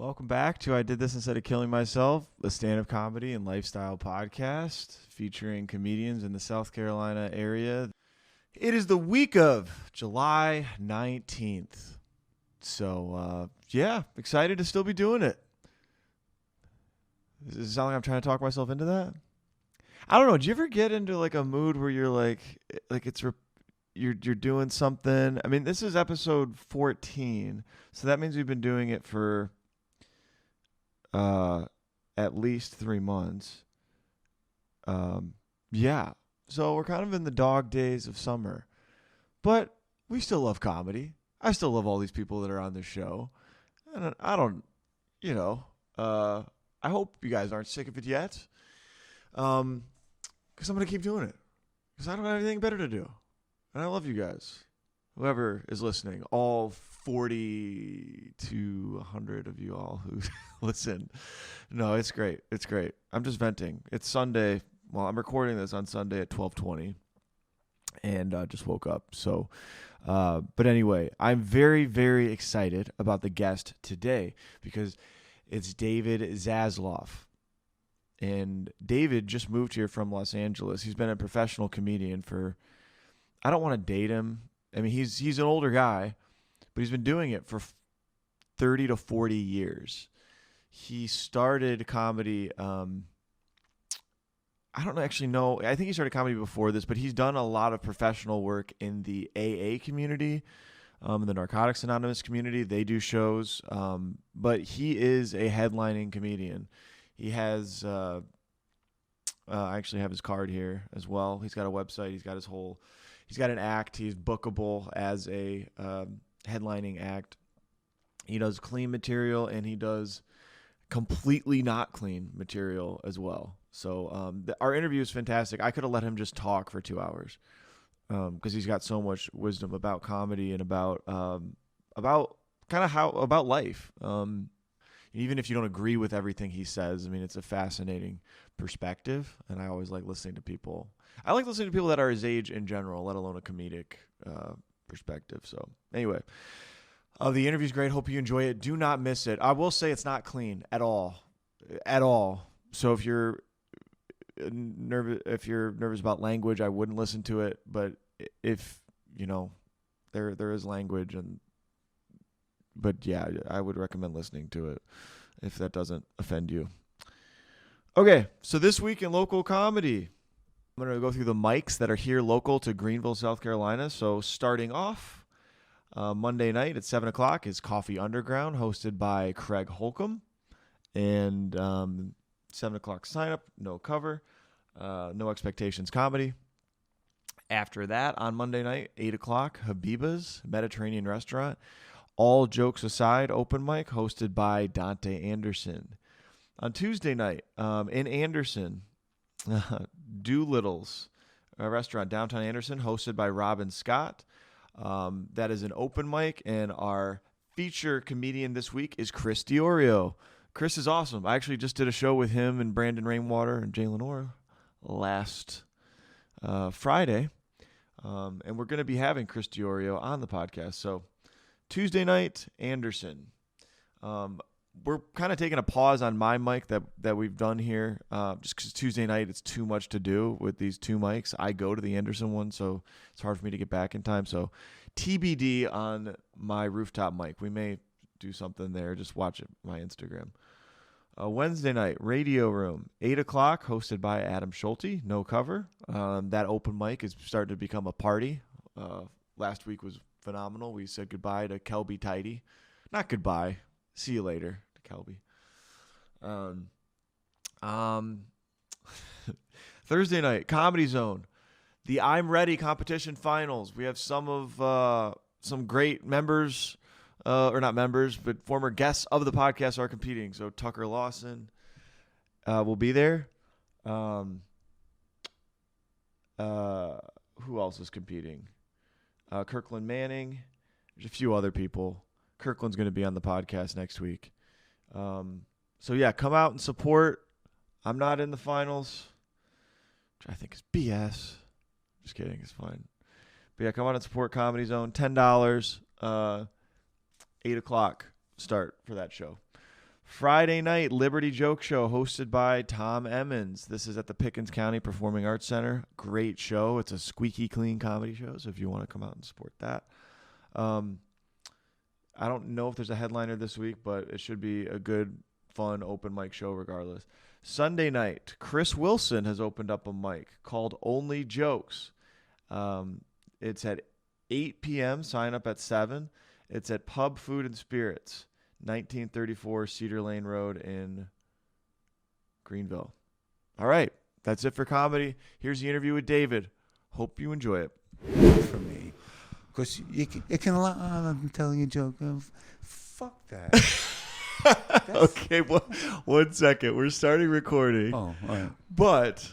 Welcome back to I Did This Instead of Killing Myself, a stand-up comedy and lifestyle podcast featuring comedians in the South Carolina area. It is the week of July 19th. So, excited to still be doing it. Does it sound like I'm trying to talk myself into that? I don't know. Do you ever get into like a mood where you're like you're doing something? I mean, this is episode 14, so that means we've been doing it for at least 3 months. So we're kind of in the dog days of summer, but we still love comedy. I still love all these people that are on this show, and I don't, I hope you guys aren't sick of it yet, because I'm gonna keep doing it because I don't have anything better to do, and I love you guys, whoever is listening, all 40 to 100 of you all who listen. No, it's great. It's great. I'm just venting. It's Sunday. Well, I'm recording this on Sunday at 12:20 and just woke up. So, but anyway, I'm very, very excited about the guest today because it's David Zasloff. And David just moved here from Los Angeles. He's been a professional comedian for, I don't want to date him. I mean, he's an older guy, but he's been doing it for 30 to 40 years. He started comedy, I don't actually know. I think he started comedy before this, but he's done a lot of professional work in the AA community, the Narcotics Anonymous community. They do shows, but he is a headlining comedian. He has, I actually have his card here as well. He's got a website. He's got an act. He's bookable as a headlining act. He does clean material and he does completely not clean material as well. So our interview is fantastic. I could have let him just talk for 2 hours because he's got so much wisdom about comedy and about life. Even if you don't agree with everything he says, I mean, it's a fascinating perspective, and I always like listening to people. I like listening to people that are his age in general, let alone a comedic perspective. So anyway, the interview's great. Hope you enjoy it. Do not miss it. I will say it's not clean at all. So if you're nervous about language, I wouldn't listen to it. But if there is language, but yeah, I would recommend listening to it if that doesn't offend you. Okay, so this week in local comedy, I'm going to go through the mics that are here local to Greenville, South Carolina. So starting off, Monday night at 7 o'clock is Coffee Underground, hosted by Craig Holcomb. And 7 o'clock sign up, no cover, no expectations comedy. After that, on Monday night, 8 o'clock, Habiba's Mediterranean Restaurant. All jokes aside, open mic hosted by Dante Anderson. On Tuesday night, in Anderson, Doolittle's restaurant, downtown Anderson, hosted by Robin Scott. That is an open mic, and our feature comedian this week is Chris Diorio. Chris is awesome. I actually just did a show with him and Brandon Rainwater and Jay Lenore last Friday, and we're going to be having Chris Diorio on the podcast. So Tuesday night, Anderson. We're kind of taking a pause on my mic that we've done here, just because Tuesday night it's too much to do with these two mics. I go to the Anderson one, so it's hard for me to get back in time. So TBD on my rooftop mic. We may do something there. Just watch it, my Instagram. Wednesday night, Radio Room, 8 o'clock, hosted by Adam Schulte. No cover. That open mic is starting to become a party. Last week was phenomenal. We said goodbye to Kelby Tidy. Not goodbye. See you later to Kelby. Thursday night, Comedy Zone. The I'm Ready competition finals. We have some great members, or not members, but former guests of the podcast are competing. So Tucker Lawson will be there. Who else is competing? Kirkland Manning. There's a few other people. Kirkland's going to be on the podcast next week. So yeah, come out and support. I'm not in the finals, which I think is BS. Just kidding. It's fine. But yeah, come out and support Comedy Zone. $10, 8 o'clock start for that show. Friday night, Liberty Joke Show hosted by Tom Emmons. This is at the Pickens County Performing Arts Center. Great show. It's a squeaky clean comedy show, so if you want to come out and support that. I don't know if there's a headliner this week, but it should be a good, fun, open mic show regardless. Sunday night, Chris Wilson has opened up a mic called Only Jokes. It's at 8 p.m., sign up at 7. It's at Pub Food and Spirits, 1934 Cedar Lane Road in Greenville. All right, that's it for comedy. Here's the interview with David. Hope you enjoy it. For me, because it can allow. I'm telling you a joke. Fuck that. Okay, well, 1 second. We're starting recording. Oh, all right. But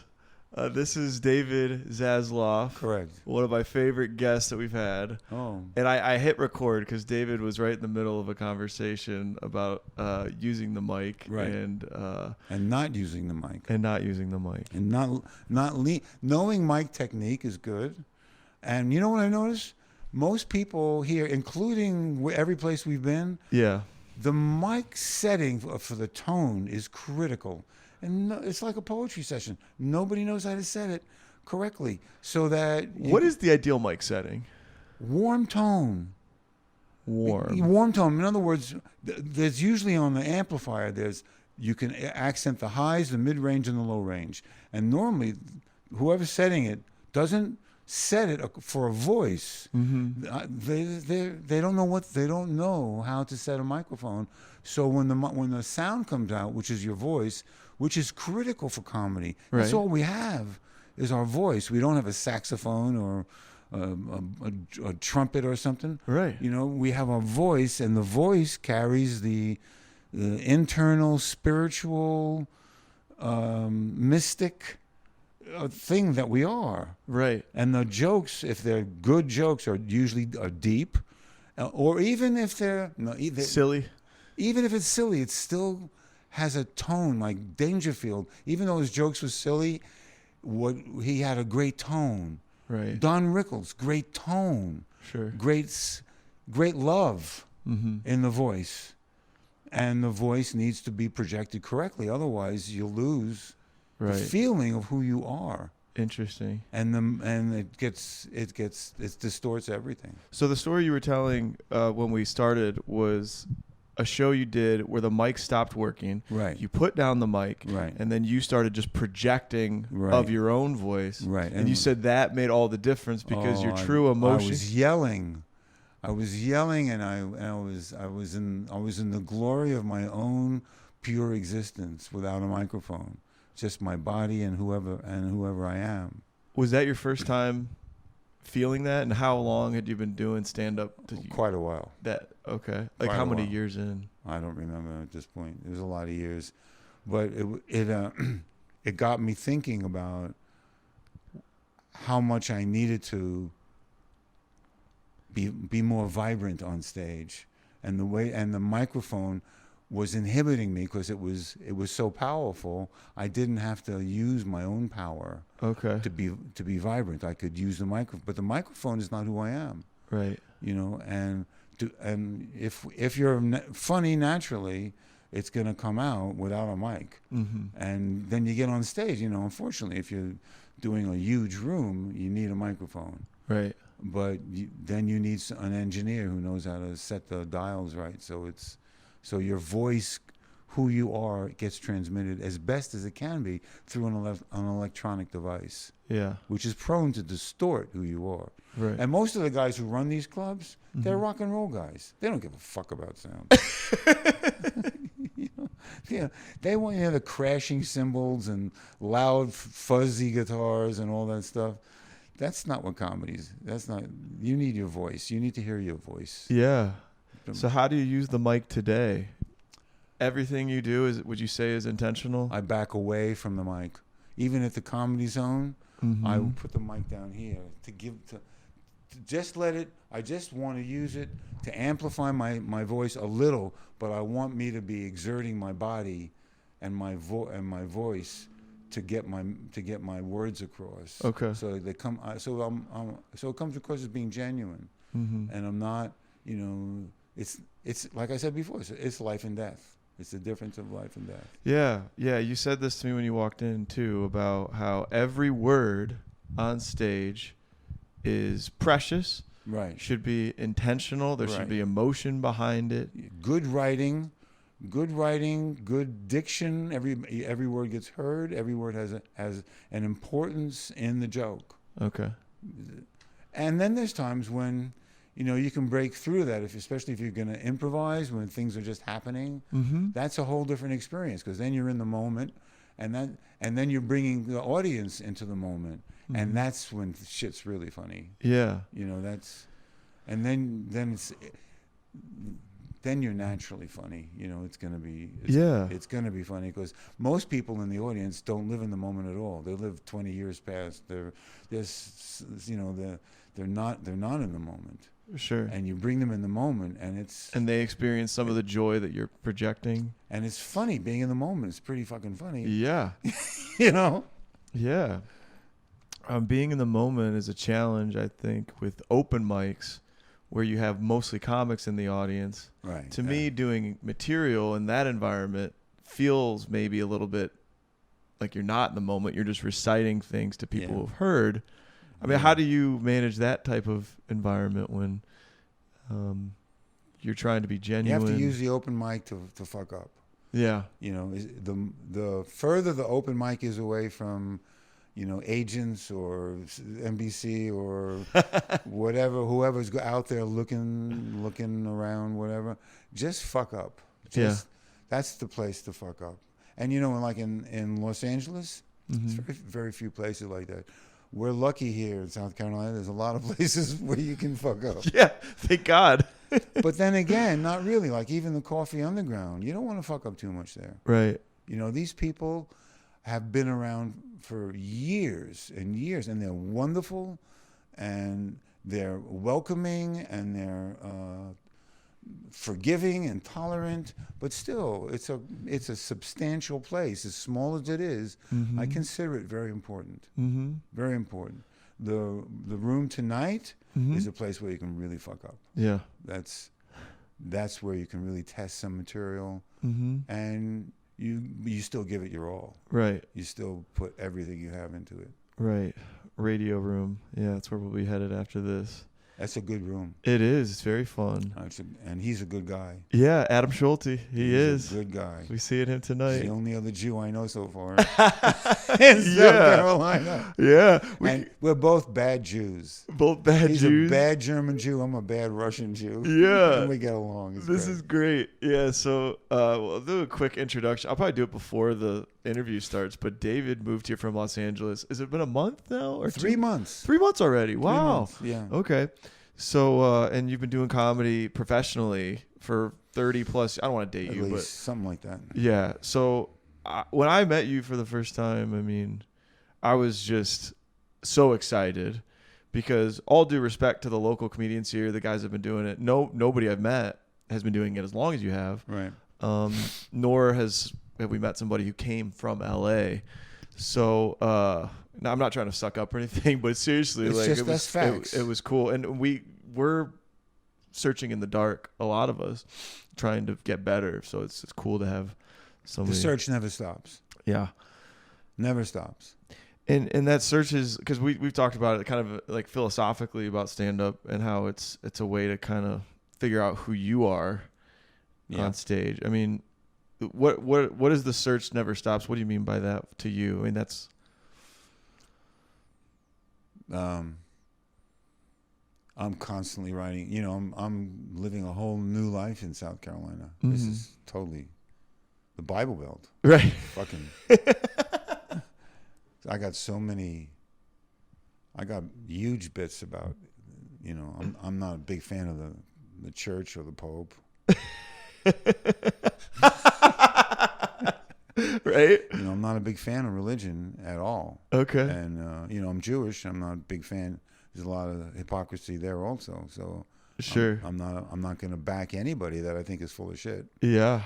this is David Zasloff. Correct. One of my favorite guests that we've had. Oh. And I hit record because David was right in the middle of a conversation about using the mic. Right. And not using the mic. And not using the mic. And knowing mic technique is good. And you know what I noticed? Most people here, including every place we've been, yeah, the mic setting for the tone is critical. And it's like a poetry session. Nobody knows how to set it correctly. So that... What is the ideal mic setting? Warm tone. Warm tone. In other words, there's usually on the amplifier, you can accent the highs, the mid-range, and the low range. And normally, whoever's setting it doesn't set it for a voice. Mm-hmm. They don't know how to set a microphone. So when the sound comes out, which is your voice, which is critical for comedy, right. That's all we have is our voice. We don't have a saxophone or a trumpet or something. Right. You know, we have our voice, and the voice carries the internal spiritual mystic thing that we are. Right. And the jokes, if they're good jokes, are usually deep, or even if they're silly. Even if it's silly, it still has a tone. Like Dangerfield, even though his jokes were silly, he had a great tone. Right. Don Rickles, great tone. Sure. Great love in the voice, and the voice needs to be projected correctly. Otherwise, you'll lose the feeling of who you are. Interesting. And it distorts everything. So the story you were telling when we started was a show you did where the mic stopped working. Right. You put down the mic. Right. And then you started just projecting of your own voice. Right. And you said that made all the difference because your true emotion. I was yelling, and I was in the glory of my own pure existence without a microphone. Just my body and whoever I am. Was that your first time feeling that? And how long had you been doing stand-up? Quite a while. Okay. Like how many years in? I don't remember at this point. It was a lot of years. But it got me thinking about how much I needed to be more vibrant on stage. And the microphone was inhibiting me because it was so powerful. I didn't have to use my own power to be vibrant. I could use the microphone, but the microphone is not who I am. Right. You know, and if you're funny naturally, it's going to come out without a mic. Mm-hmm. And then you get on stage. You know, unfortunately, if you're doing a huge room, you need a microphone. Right. But then you need an engineer who knows how to set the dials right. So your voice, who you are, gets transmitted as best as it can be through an electronic device. Yeah. Which is prone to distort who you are. Right. And most of the guys who run these clubs, they're rock and roll guys. They don't give a fuck about sound. They want to hear the crashing cymbals and loud, fuzzy guitars and all that stuff. That's not what comedy is. You need your voice. You need to hear your voice. Yeah. So how do you use the mic today? Everything you do, would you say is intentional? I back away from the mic. Even at the Comedy Zone, I will put the mic down here to just let it. I just want to use it to amplify my voice a little, but I want me to be exerting my body and my voice to get my words across. Okay. So they come. So it comes across as being genuine, and I'm not. You know, it's like I said before. It's life and death. It's the difference of life and death. Yeah. You said this to me when you walked in too, about how every word on stage is precious. Right. Should be intentional. There should be emotion behind it. Good writing, good diction. Every word gets heard. Every word has an importance in the joke. Okay. And then there's times when, you can break through that, especially if you're going to improvise when things are just happening. Mm-hmm. That's a whole different experience, because then you're in the moment, and then you're bringing the audience into the moment, and that's when shit's really funny. Yeah. And then you're naturally funny. It's going to be it's going to be funny, because most people in the audience don't live in the moment at all. They live 20 years past. They're not in the moment. Sure. And you bring them in the moment, and they experience some of the joy that you're projecting. And it's funny being in the moment. It's pretty fucking funny. Yeah. Yeah. Being in the moment is a challenge, I think, with open mics, where you have mostly comics in the audience. Right. To me, doing material in that environment feels maybe a little bit like you're not in the moment. You're just reciting things to people who've heard. I mean, how do you manage that type of environment when you're trying to be genuine? You have to use the open mic to fuck up. Yeah. The further the open mic is away from, agents or NBC or whatever, whoever's out there looking around, whatever, just fuck up. That's the place to fuck up. And like in Los Angeles, there's very few places like that. We're lucky here in South Carolina. There's a lot of places where you can fuck up. Yeah, thank God. But then again, not really. Like even the Coffee Underground, you don't want to fuck up too much there. Right. These people have been around for years and years, and they're wonderful, and they're welcoming, and they're forgiving and tolerant. But still, it's a substantial place. As small as it is, I consider it very important. Very important. The room tonight is a place where you can really fuck up. Yeah. That's where you can really test some material, and you still give it your all. Right. You still put everything you have into it. Right. Radio room. Yeah, that's where we'll be headed after this. That's a good room. It is. It's very fun. And he's a good guy. Yeah, Adam Schulte. He's is a good guy. We see him tonight. He's the only other Jew I know so far in South Carolina. Yeah. And we're both bad Jews. Both bad He's Jews. He's a bad German Jew. I'm a bad Russian Jew. Yeah. And we get along. This is great. Yeah, so we'll do a quick introduction. I'll probably do it before the interview starts, but David moved here from Los Angeles. Has it been a month now? Or 3 months. 3 months already. Wow. 3 months. Yeah. Okay. So, and you've been doing comedy professionally for 30 plus, I don't want to date you, but something like that. Yeah. So when I met you for the first time, I mean, I was just so excited because all due respect to the local comedians here, the guys that have been doing it, nobody I've met has been doing it as long as you have. Right. Nor have we met somebody who came from LA. So, now, I'm not trying to suck up or anything, but seriously, it was cool. And we're searching in the dark, a lot of us, trying to get better. So it's cool to have somebody. The search never stops. Yeah. Never stops. And that search is, because we've talked about it kind of like philosophically about stand-up and how it's a way to kind of figure out who you are on stage. I mean, what is the search never stops? What do you mean by that to you? I mean, that's... I'm constantly writing. I'm living a whole new life in South Carolina. This is totally the Bible Belt. Right. Fucking. I got huge bits about, I'm not a big fan of the church or the Pope. Right. I'm not a big fan of religion at all. Okay. And, I'm Jewish. I'm not a big fan. There's a lot of hypocrisy there also. So sure. I'm not going to back anybody that I think is full of shit. Yeah.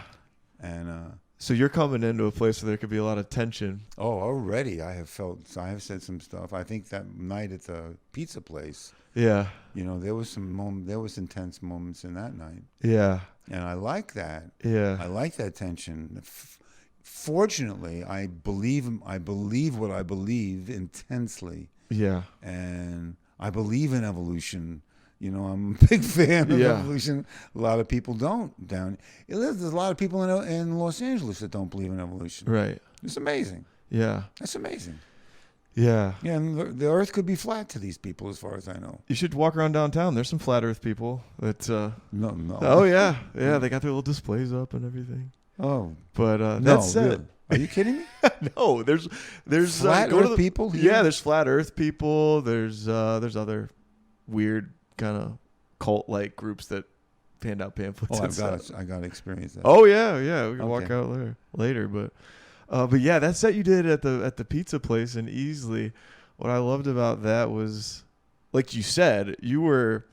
And, So you're coming into a place where there could be a lot of tension. Oh, already I have said some stuff. I think that night at the pizza place, Yeah. there was there was intense moments in that night. Yeah. And I like that. Yeah. I like that tension. Fortunately, I believe what I believe intensely. Yeah. And I believe in evolution. I'm a big fan of evolution. A lot of people don't. There's a lot of people in Los Angeles that don't believe in evolution. Right. It's amazing. Yeah. That's amazing. Yeah. Yeah, and the earth could be flat to these people as far as I know. You should walk around downtown. There's some flat earth people that No. Oh yeah. Yeah, they got their little displays up and everything. Oh. But that's really. it. Are you kidding me? No, there's flat earth people here? Yeah, there's flat earth people. There's other weird kind of cult-like groups that hand out pamphlets. Oh, I got to experience that. Oh yeah. We can walk out there later, but yeah, that set you did at the pizza place in Easley. What I loved about that was, like you said, you were,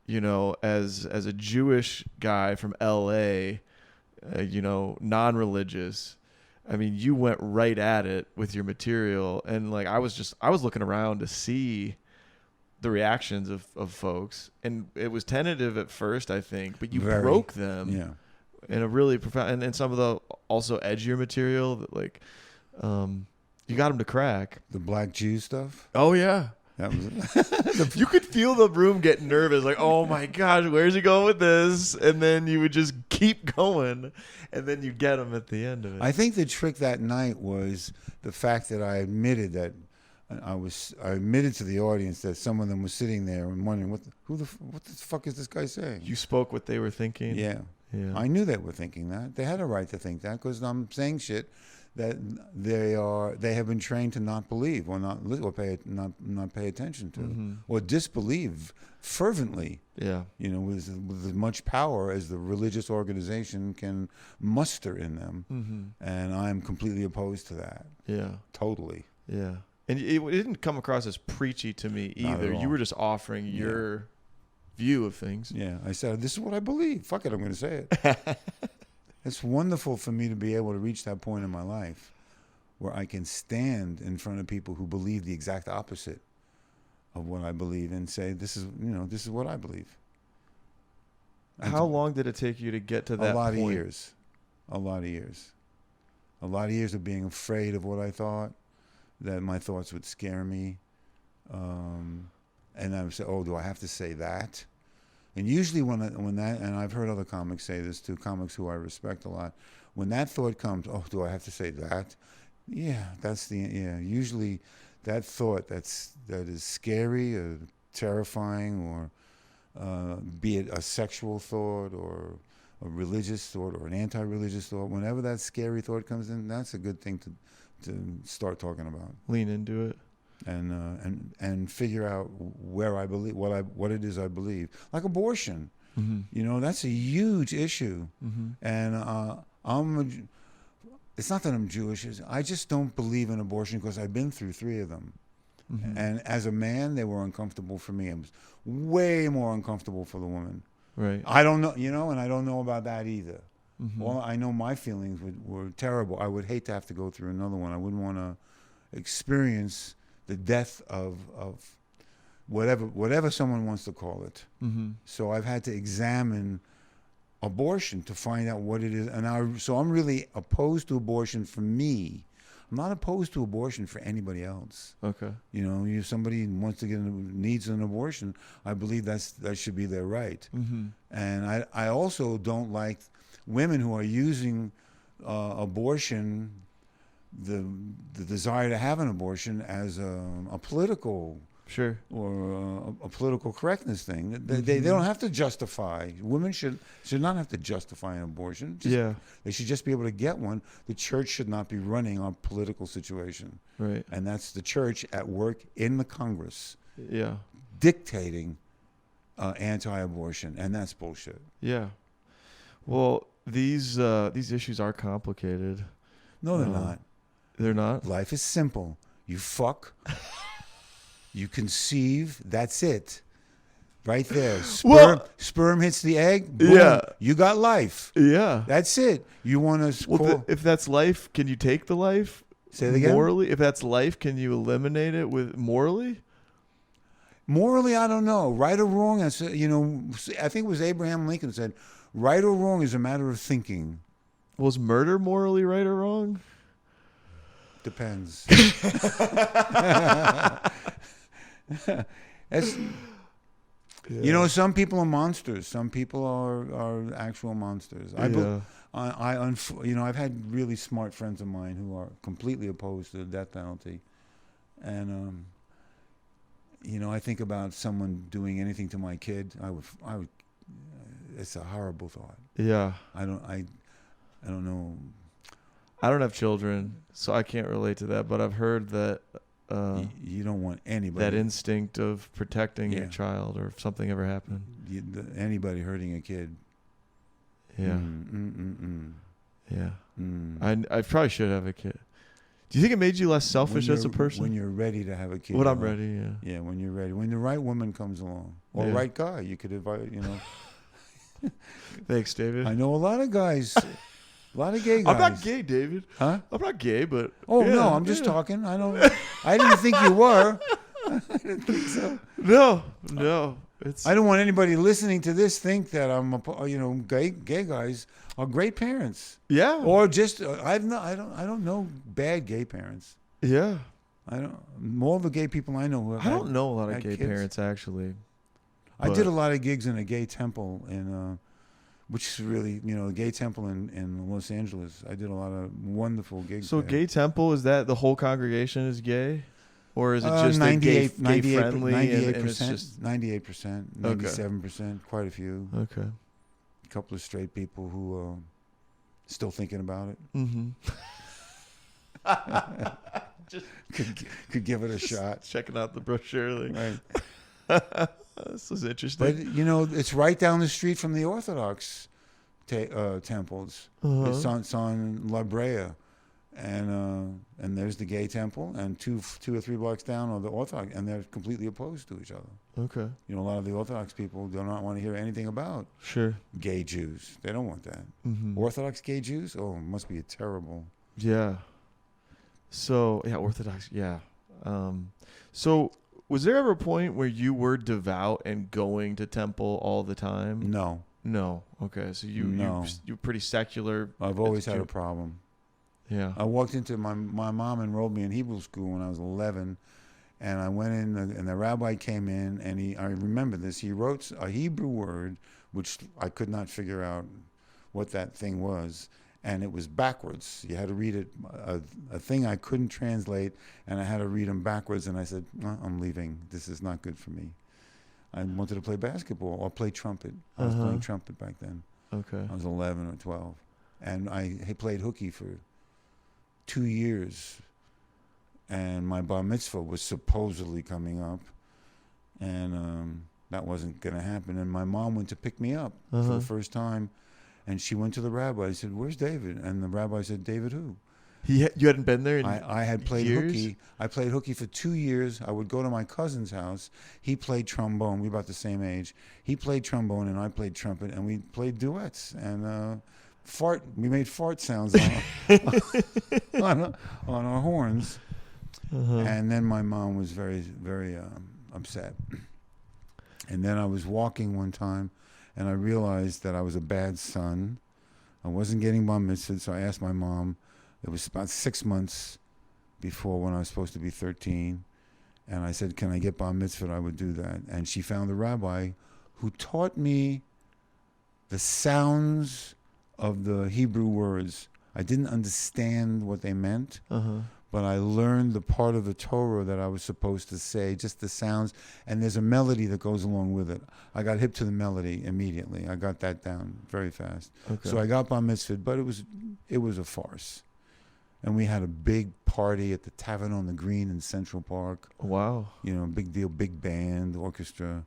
as a Jewish guy from L.A., non-religious. I mean, you went right at it with your material, and like I was looking around to see the reactions of folks, and it was tentative at first, I think, but you broke them in a really profound, and some of the also edgier material that like you got them to crack. The Black Jew stuff. Oh yeah. That was You could feel the room get nervous, like, oh my gosh, where's he going with this? And then you would just keep going, and then you'd get him at the end of it. I think the trick that night was the fact that I admitted that I admitted to the audience that some of them were sitting there and wondering what the fuck is this guy saying? You spoke what they were thinking. Yeah. I knew they were thinking that. They had a right to think that because I'm saying shit that they have been trained to not believe or not pay attention to or disbelieve fervently. Yeah. With as much power as the religious organization can muster in them, and I'm completely opposed to that. Yeah. Totally. Yeah. And it didn't come across as preachy to me either. You were just offering your view of things. Yeah. I said, this is what I believe. Fuck it, I'm going to say it. It's wonderful for me to be able to reach that point in my life where I can stand in front of people who believe the exact opposite of what I believe and say, this is what I believe. How long did it take you to get to that point? A lot of years. A lot of years of being afraid of what I thought, that my thoughts would scare me. And I would say, oh, do I have to say that? And usually when that, and I've heard other comics say this too, comics who I respect a lot, when that thought comes, oh, do I have to say that? Yeah, usually that thought that is scary or terrifying or be it a sexual thought or a religious thought or an anti-religious thought, whenever that scary thought comes in, that's a good thing to start talking about. Lean into it. And figure out where I believe what it is I believe, like abortion. That's a huge issue, and it's not that I'm Jewish. I just don't believe in abortion because I've been through 3 of them, and as a man, they were uncomfortable for me. It was way more uncomfortable for the woman. Right. I don't know, and I don't know about that either. Well, I know my feelings were terrible. I would hate to have to go through another one. I wouldn't want to experience the death of whatever someone wants to call it. So I've had to examine abortion to find out what it is, and so I'm really opposed to abortion for me. I'm not opposed to abortion for anybody else. Okay. If somebody needs an abortion, I believe that should be their right. And I also don't like women who are using abortion, the desire to have an abortion, as a political or a political correctness thing. They don't have to justify. Women should not have to justify an abortion. They should just be able to get one. The church should not be running our political situation. Right. And that's the church at work in the Congress. Yeah. Dictating anti-abortion, and that's bullshit. Yeah. Well, these issues are complicated. No, they're not. They're not? Life is simple. You fuck. You conceive. That's it. Right there. Well- Sperm hits the egg. Boom, Yeah. you got life. Yeah. That's it. You want to Well, if that's life, can you take the life? Say it again? Morally, if that's life, can you eliminate it with morally? Morally, I don't know. Right or wrong, I think it was Abraham Lincoln said, right or wrong is a matter of thinking. Was murder morally right or wrong? Depends. That's, some people are monsters. Some people are actual monsters. I've had really smart friends of mine who are completely opposed to the death penalty, and I think about someone doing anything to my kid. I would. It's a horrible thought. Yeah. I don't know. I don't have children, so I can't relate to that. But I've heard that you don't want anybody. That instinct of protecting your child, or if something ever happened. Anybody hurting a kid. Yeah. Yeah. I probably should have a kid. Do you think it made you less selfish as a person? When you're ready to have a kid. When I'm ready, yeah. Yeah, when you're ready. When the right woman comes along. Or right guy. You could invite, Thanks, David. I know a lot of guys. A lot of gay guys. I'm not gay, David. Huh? I'm not gay, but... Oh, no, I'm just talking. I didn't think you were. I didn't think so. No. I don't want anybody listening to this think that I'm gay guys are great parents. Yeah. Or just I don't know bad gay parents. Yeah. All the gay people I know. I don't know a lot of gay parents actually. I did a lot of gigs in a gay temple which is really, a gay temple in Los Angeles. I did a lot of wonderful gigs. So there. gay temple, is that the whole congregation is gay? Or is it just 98, gay friendly? 98%, 98%, 97%, quite a few. Okay. A couple of straight people who are still thinking about it. Mm-hmm. Just could give it a shot. Checking out the brochure. Right. This is interesting. But, it's right down the street from the Orthodox temples. Uh-huh. It's on La Brea. And there's the gay temple, and two or three blocks down are the Orthodox, and they're completely opposed to each other. Okay. A lot of the Orthodox people do not want to hear anything about gay Jews. They don't want that. Mm-hmm. Orthodox gay Jews? Oh, it must be terrible. Yeah. So, Orthodox, yeah. So, was there ever a point where you were devout and going to temple all the time? No. Okay. So you're pretty secular. I've always had a problem. Yeah. I walked into my mom enrolled me in Hebrew school when I was 11, and I went in and the rabbi came in, and I remember this. He wrote a Hebrew word which I could not figure out what that thing was, and it was backwards. You had to read it, a thing I couldn't translate, and I had to read them backwards. And I said, I'm leaving. This is not good for me. I wanted to play basketball or play trumpet. I was playing trumpet back then. Okay. I was 11 or 12, and I played hooky for 2 years, and my bar mitzvah was supposedly coming up, and that wasn't going to happen. And my mom went to pick me up for the first time, and she went to the rabbi. I said, "Where's David?" And the rabbi said, "David who?" You hadn't been there in I had played years? hooky. I played hooky for 2 years. I would go to my cousin's house. He played trombone. We were about the same age. He played trombone, and I played trumpet, and we played duets. And we made fart sounds on our horns. And then my mom was very, very upset. And then I was walking one time, and I realized that I was a bad son. I wasn't getting bar mitzvah, so I asked my mom. It was about 6 months before when I was supposed to be 13. And I said, can I get bar mitzvah? I would do that. And she found a rabbi who taught me the sounds of the Hebrew words. I didn't understand what they meant, but I learned the part of the Torah that I was supposed to say, just the sounds, and there's a melody that goes along with it. I got hip to the melody immediately. I got that down very fast. Okay. So I got bar mitzvah, but it was a farce. And we had a big party at the Tavern on the Green in Central Park. Wow. Big deal, big band, orchestra.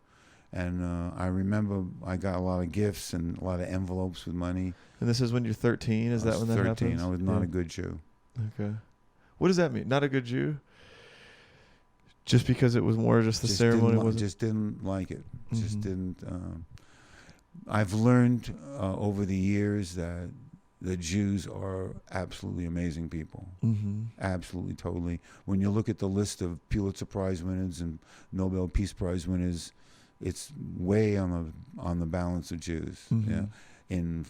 And I remember I got a lot of gifts and a lot of envelopes with money. And this is when you're 13? Is that when that happens? 13. I was not a good Jew. Okay. What does that mean? Not a good Jew? Just because it was more just the ceremony wasn't. Just didn't like it. Mm-hmm. Just didn't. I've learned over the years that the Jews are absolutely amazing people. Mm-hmm. Absolutely, totally. When you look at the list of Pulitzer Prize winners and Nobel Peace Prize winners, it's way on the balance of Jews. Mm-hmm. Yeah, in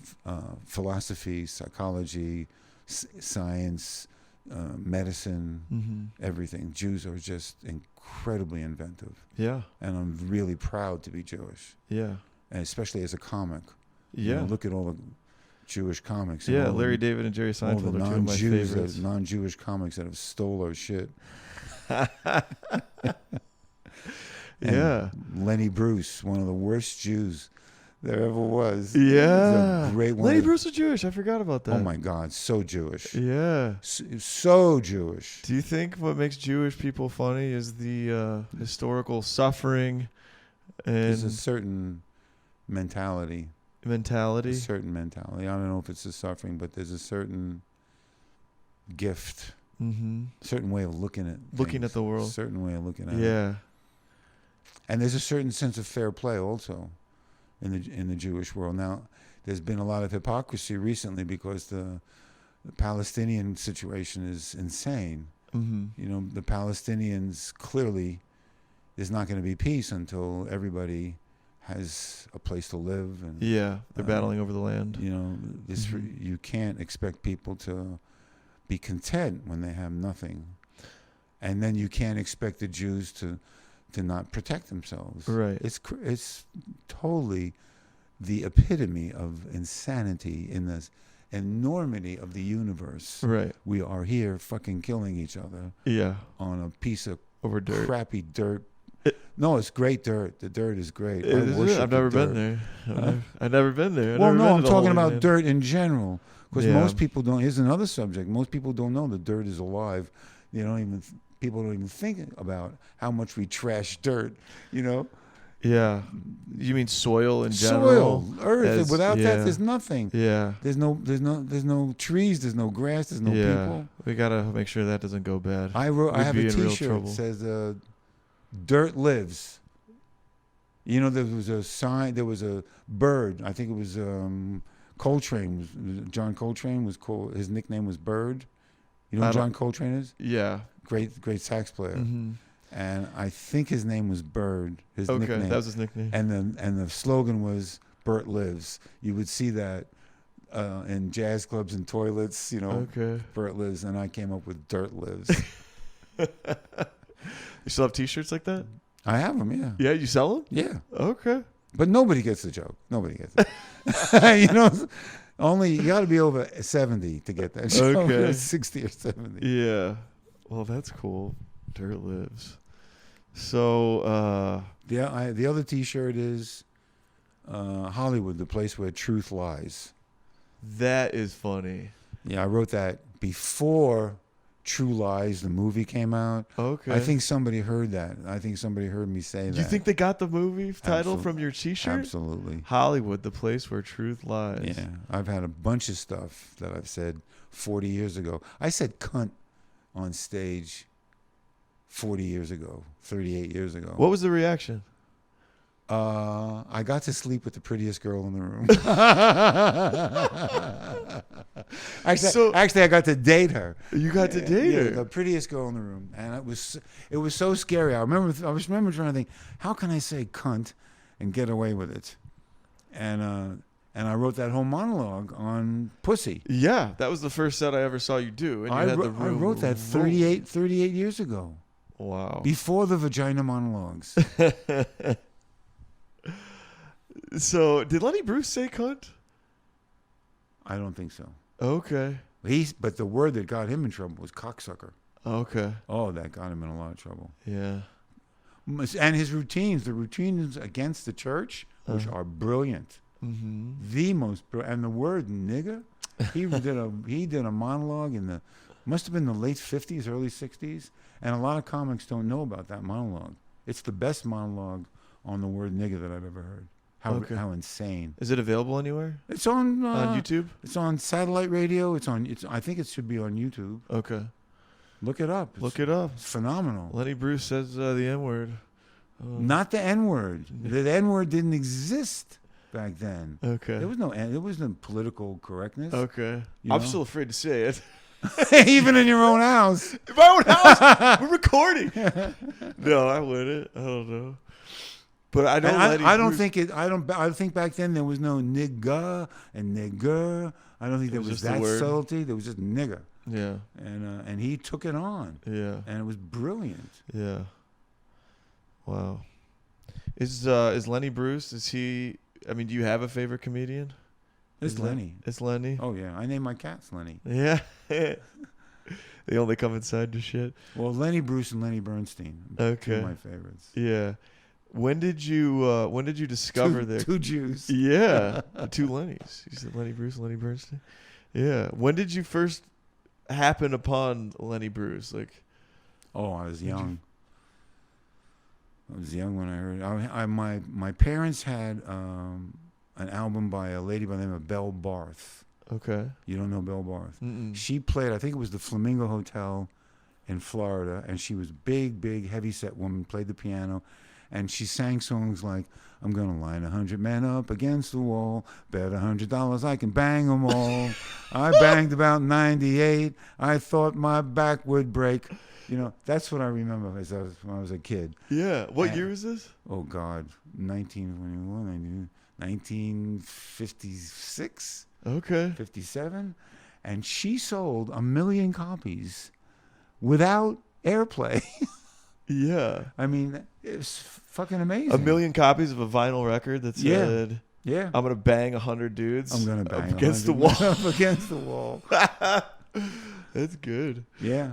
philosophy, psychology, science, medicine, mm-hmm. everything. Jews are just incredibly inventive. Yeah. And I'm really proud to be Jewish. Yeah. And especially as a comic. Yeah. You know, look at all the Jewish comics. Yeah, Larry David and Jerry all Seinfeld the are two of my favorites. non-Jewish comics that have stole our shit. Yeah. Lenny Bruce, one of the worst Jews there ever was. Yeah. He's a great one. Lenny Bruce is Jewish. I forgot about that. Oh my God, so Jewish. Yeah. So Jewish. Do you think what makes Jewish people funny is the historical suffering and There's a certain mentality. mentality? A certain mentality. I don't know if it's the suffering, but there's a certain gift, Mm-hmm. certain way of looking at Looking things, at the world. certain way of looking at it. Yeah. And there's a certain sense of fair play also in the Jewish world. Now, there's been a lot of hypocrisy recently because the Palestinian situation is insane. Mm-hmm. You know, the Palestinians clearly, there's not going to be peace until everybody has a place to live. And Yeah. They're battling over the land. you know, you can't expect people to be content when they have nothing, and then you can't expect the Jews to not protect themselves. Right. It's totally the epitome of insanity in this enormity of the universe. Right. We are here fucking killing each other Yeah. on a piece of Over dirt. crappy dirt. No, it's great dirt. The dirt is great. I Is it? worship I've the never dirt. been there. I've never been there. Well, no, I'm to the talking Holy about Land. dirt in general, because Yeah. most people don't. Here's another subject. Most people don't know that dirt is alive. People don't even think about how much we trash dirt. You know, Yeah. You mean soil in general? soil, earth. Without that, there's nothing. Yeah. There's no trees. There's no grass. There's no people. We gotta make sure that doesn't go bad. I We'd have be a in real T-shirt trouble. that says "Dirt lives." You know, there was a sign. There was a bird. I think it was Coltrane. John Coltrane was cool. His nickname was Bird. You know who John Coltrane is? Yeah. Great sax player. Mm-hmm. And I think his name was Bird. His Okay, nickname. that was his nickname. And the slogan was "Bert lives." You would see that in jazz clubs and toilets. You know, Okay. Bert lives, and I came up with "Dirt lives." You still have T-shirts like that? I have them. Yeah. Yeah, you sell them? Yeah. Okay. But nobody gets the joke. Nobody gets it. You know, only you got to be over 70 to get that joke. Okay. 60 or 70. Yeah. Well, that's cool. Dirt lives. So, The other T-shirt is Hollywood, the place where truth lies. that is funny. Yeah, I wrote that before True Lies, the movie, came out. Okay. I think somebody heard that. I think somebody heard me say that. You think they got the movie title Absol- from your T-shirt? Absolutely. Hollywood, the place where truth lies. Yeah, I've had a bunch of stuff that I've said 40 years ago. I said cunt on stage 40 years ago, 38 years ago. What was the reaction? I got to sleep with the prettiest girl in the room. Actually, I got to date her. You got to date her. The prettiest girl in the room, and it was so scary. I remember trying to think, how can I say cunt and get away with it? And I wrote that whole monologue on pussy. Yeah, that was the first set I ever saw you do. And you had the I wrote that 38 years ago. Wow. Before the vagina monologues. So, did Lenny Bruce say cunt? I don't think so. Okay. But the word that got him in trouble was cocksucker. Okay. Oh, that got him in a lot of trouble. Yeah. And his routines, the routines against the church, which are brilliant. Mm-hmm. The most brilliant. And the word nigger, he did a monologue must have been the late 50s, early 60s. And a lot of comics don't know about that monologue. It's the best monologue on the word nigger that I've ever heard. How insane. Is it available anywhere? It's on YouTube? It's on satellite radio. I think it should be on YouTube. Okay. Look it up. Look it up. It's phenomenal. Lenny Bruce says the N-word. Not the N-word. The N-word didn't exist back then. Okay. There was no political correctness. Okay. You I'm know? still afraid to say it. Even in your own house. In my own house. We're recording. No, I wouldn't. I don't know. But I don't. I think back then there was no nigga and nigger. I don't think there was that subtlety. There was just nigger. Yeah. And he took it on. Yeah. And it was brilliant. Yeah. Wow. Is Lenny Bruce? Is he? I mean, do you have a favorite comedian? It's Lenny. It's Lenny. Oh yeah, I named my cats Lenny. Yeah. They only come inside to shit. Well, Lenny Bruce and Lenny Bernstein. Okay. Two of my favorites. Yeah. When did you discover that? Two Jews. Yeah. Two Lennys. You said Lenny Bruce, Lenny Bernstein. Yeah. When did you first happen upon Lenny Bruce? Like, oh, I was young. I was young when I heard. My parents had an album by a lady by the name of Belle Barth. Okay. You don't know Belle Barth? Mm-mm. She played, I think it was the Flamingo Hotel in Florida, and she was big, heavy-set woman, played the piano, and she sang songs like, I'm going to line 100 men up against the wall, bet $100 I can bang them all. I banged about 98. I thought my back would break. You know, that's what I remember when I was a kid. Yeah. What year was this? Oh, God. 1956? Okay. 57? And she sold 1 million copies without airplay. Yeah. I mean, it's fucking amazing. 1 million copies of a vinyl record that said, yeah. I'm going to bang 100 dudes. I'm going to bang up against the wall. Up against the wall. That's good. Yeah.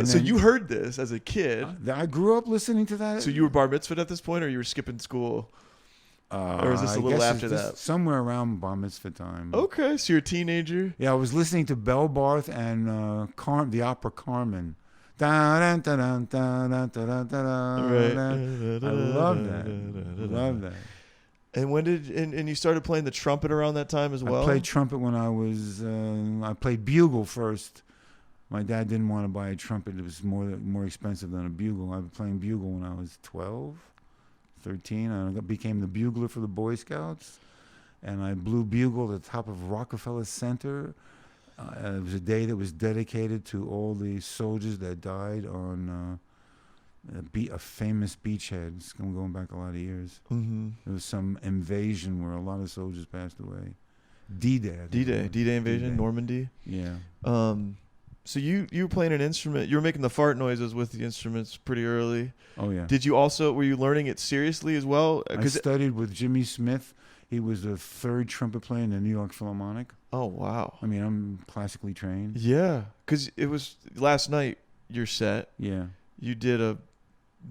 So you heard this as a kid. I grew up listening to that. So you were bar mitzvahed at this point, or you were skipping school? Or is this a little after that? Somewhere around bar mitzvah time. Okay, so you're a teenager. Yeah, I was listening to Belle Barth and the opera Carmen. I love that. And when did and you started playing the trumpet around that time as well? I played trumpet when I was. I played bugle first. My dad didn't want to buy a trumpet. It was more expensive than a bugle. I was playing bugle when I was 12, 13. I became the bugler for the Boy Scouts. And I blew bugle at the top of Rockefeller Center. It was a day that was dedicated to all the soldiers that died on a famous beachhead. It's going back a lot of years. Mm-hmm. There was some invasion where a lot of soldiers passed away. D-Day invasion, D-Day. Normandy. Yeah. So you were playing an instrument. You were making the fart noises with the instruments pretty early. Oh yeah. Were you learning it seriously as well? I studied with Jimmy Smith. He was the third trumpet player in the New York Philharmonic. Oh wow. I mean, I'm classically trained. Yeah, because it was last night. Your set. Yeah. You did a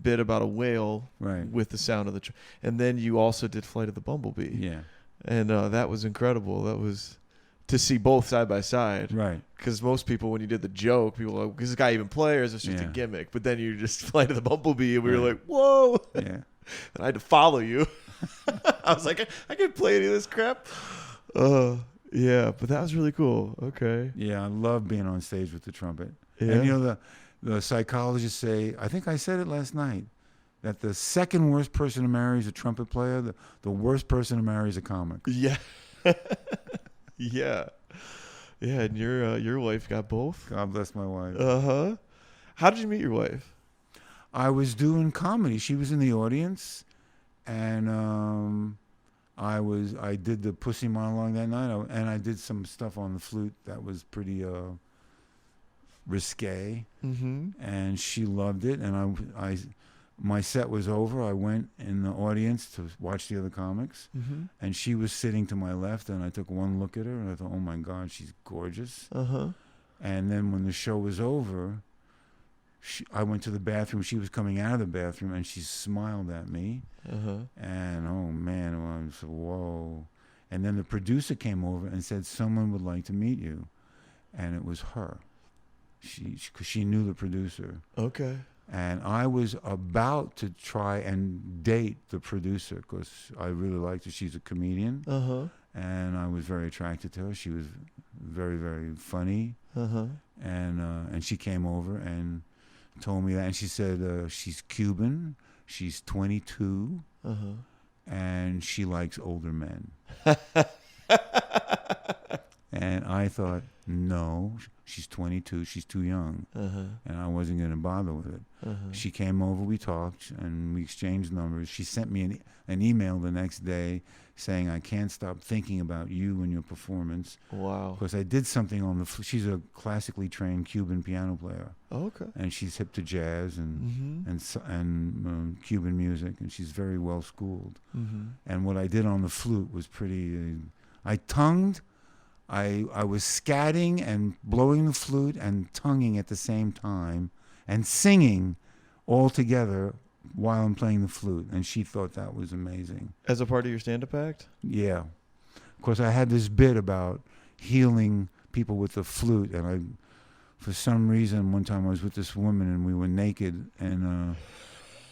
bit about a whale. Right. With the sound of and then you also did Flight of the Bumblebee. Yeah. And that was incredible. That was to see both side by side. Right. Because most people, when you did the joke, people were like, "Does this guy even play, or is this just a gimmick?" But then you just Flight of the Bumblebee, and we were like, "Whoa!" Yeah. And I had to follow you. I was like, I can't play any of this crap. Yeah, but that was really cool. Okay. Yeah, I love being on stage with the trumpet. Yeah. And you know, the psychologists say, I think I said it last night, that the second worst person to marry is a trumpet player. The worst person to marry is a comic. Yeah. Yeah. Yeah, and your wife got both. God bless my wife. Uh-huh. How did you meet your wife? I was doing comedy. She was in the audience, and I did the pussy monologue that night, and I did some stuff on the flute that was pretty risque, and she loved it. And my set was over. I went in the audience to watch the other comics, and she was sitting to my left, and I took one look at her, and I thought, oh my God, she's gorgeous. And then when the show was over, I went to the bathroom. She was coming out of the bathroom, and she smiled at me. And, oh, man, I was, whoa. And then the producer came over and said, someone would like to meet you. And it was her. Because she knew the producer. Okay. And I was about to try and date the producer because I really liked her. She's a comedian. And I was very attracted to her. She was very, very funny. and she came over and told me that, and she said she's Cuban, she's 22, and she likes older men. And I thought, no, she's 22, she's too young, and I wasn't going to bother with it. She came over, we talked, and we exchanged numbers. She sent me an email the next day saying, I can't stop thinking about you and your performance. Wow. Because I did something on the she's a classically trained Cuban piano player. Oh, okay. And she's hip to jazz and Cuban music, and she's very well schooled. And what I did on the flute was pretty, I tongued, I was scatting and blowing the flute and tonguing at the same time and singing all together while I'm playing the flute, and she thought that was amazing. As a part of your stand-up act? Yeah. Of course, I had this bit about healing people with the flute, and for some reason, one time I was with this woman, and we were naked, and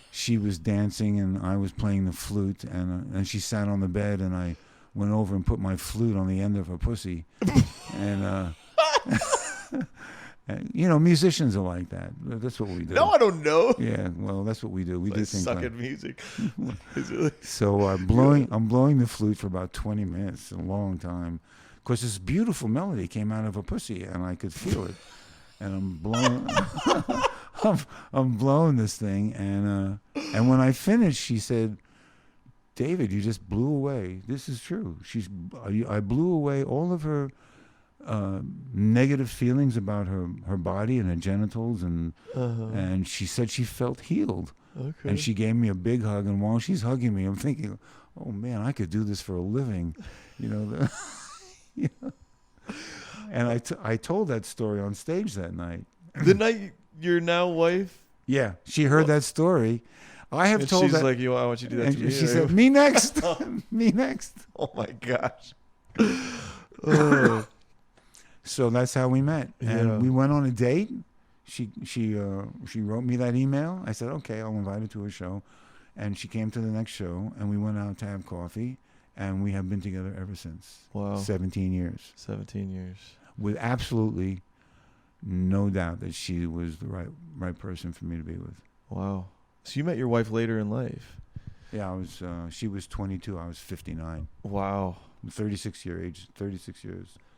she was dancing, and I was playing the flute, and she sat on the bed, and I went over and put my flute on the end of her pussy, and you know, musicians are like that. That's what we do. No, I don't know. Yeah, well, that's what we do. We do things suck like at music. So I'm blowing the flute for about 20 minutes, a long time, because this beautiful melody came out of a pussy, and I could feel it. And I'm blowing, I'm blowing this thing, and when I finished, she said, "David, you just blew away. This is true. I blew away all of her negative feelings about her body and her genitals, and she said she felt healed." Okay. And she gave me a big hug, and while she's hugging me, I'm thinking, oh man, I could do this for a living, you know. You know? And I told that story on stage that night. The night your now wife? Yeah, she heard that story. I have told she's that. like, I want you to do that and to me. she said, me next. Me next. Oh my gosh. Oh. So that's how we met, and we went on a date. She wrote me that email. I said, okay, I'll invite her to a show, and she came to the next show, and we went out to have coffee, and we have been together ever since. Wow. 17 years. 17 years. With absolutely no doubt that she was the right person for me to be with. Wow. So you met your wife later in life. Yeah, she was 22. I was 59. Wow. 36 years.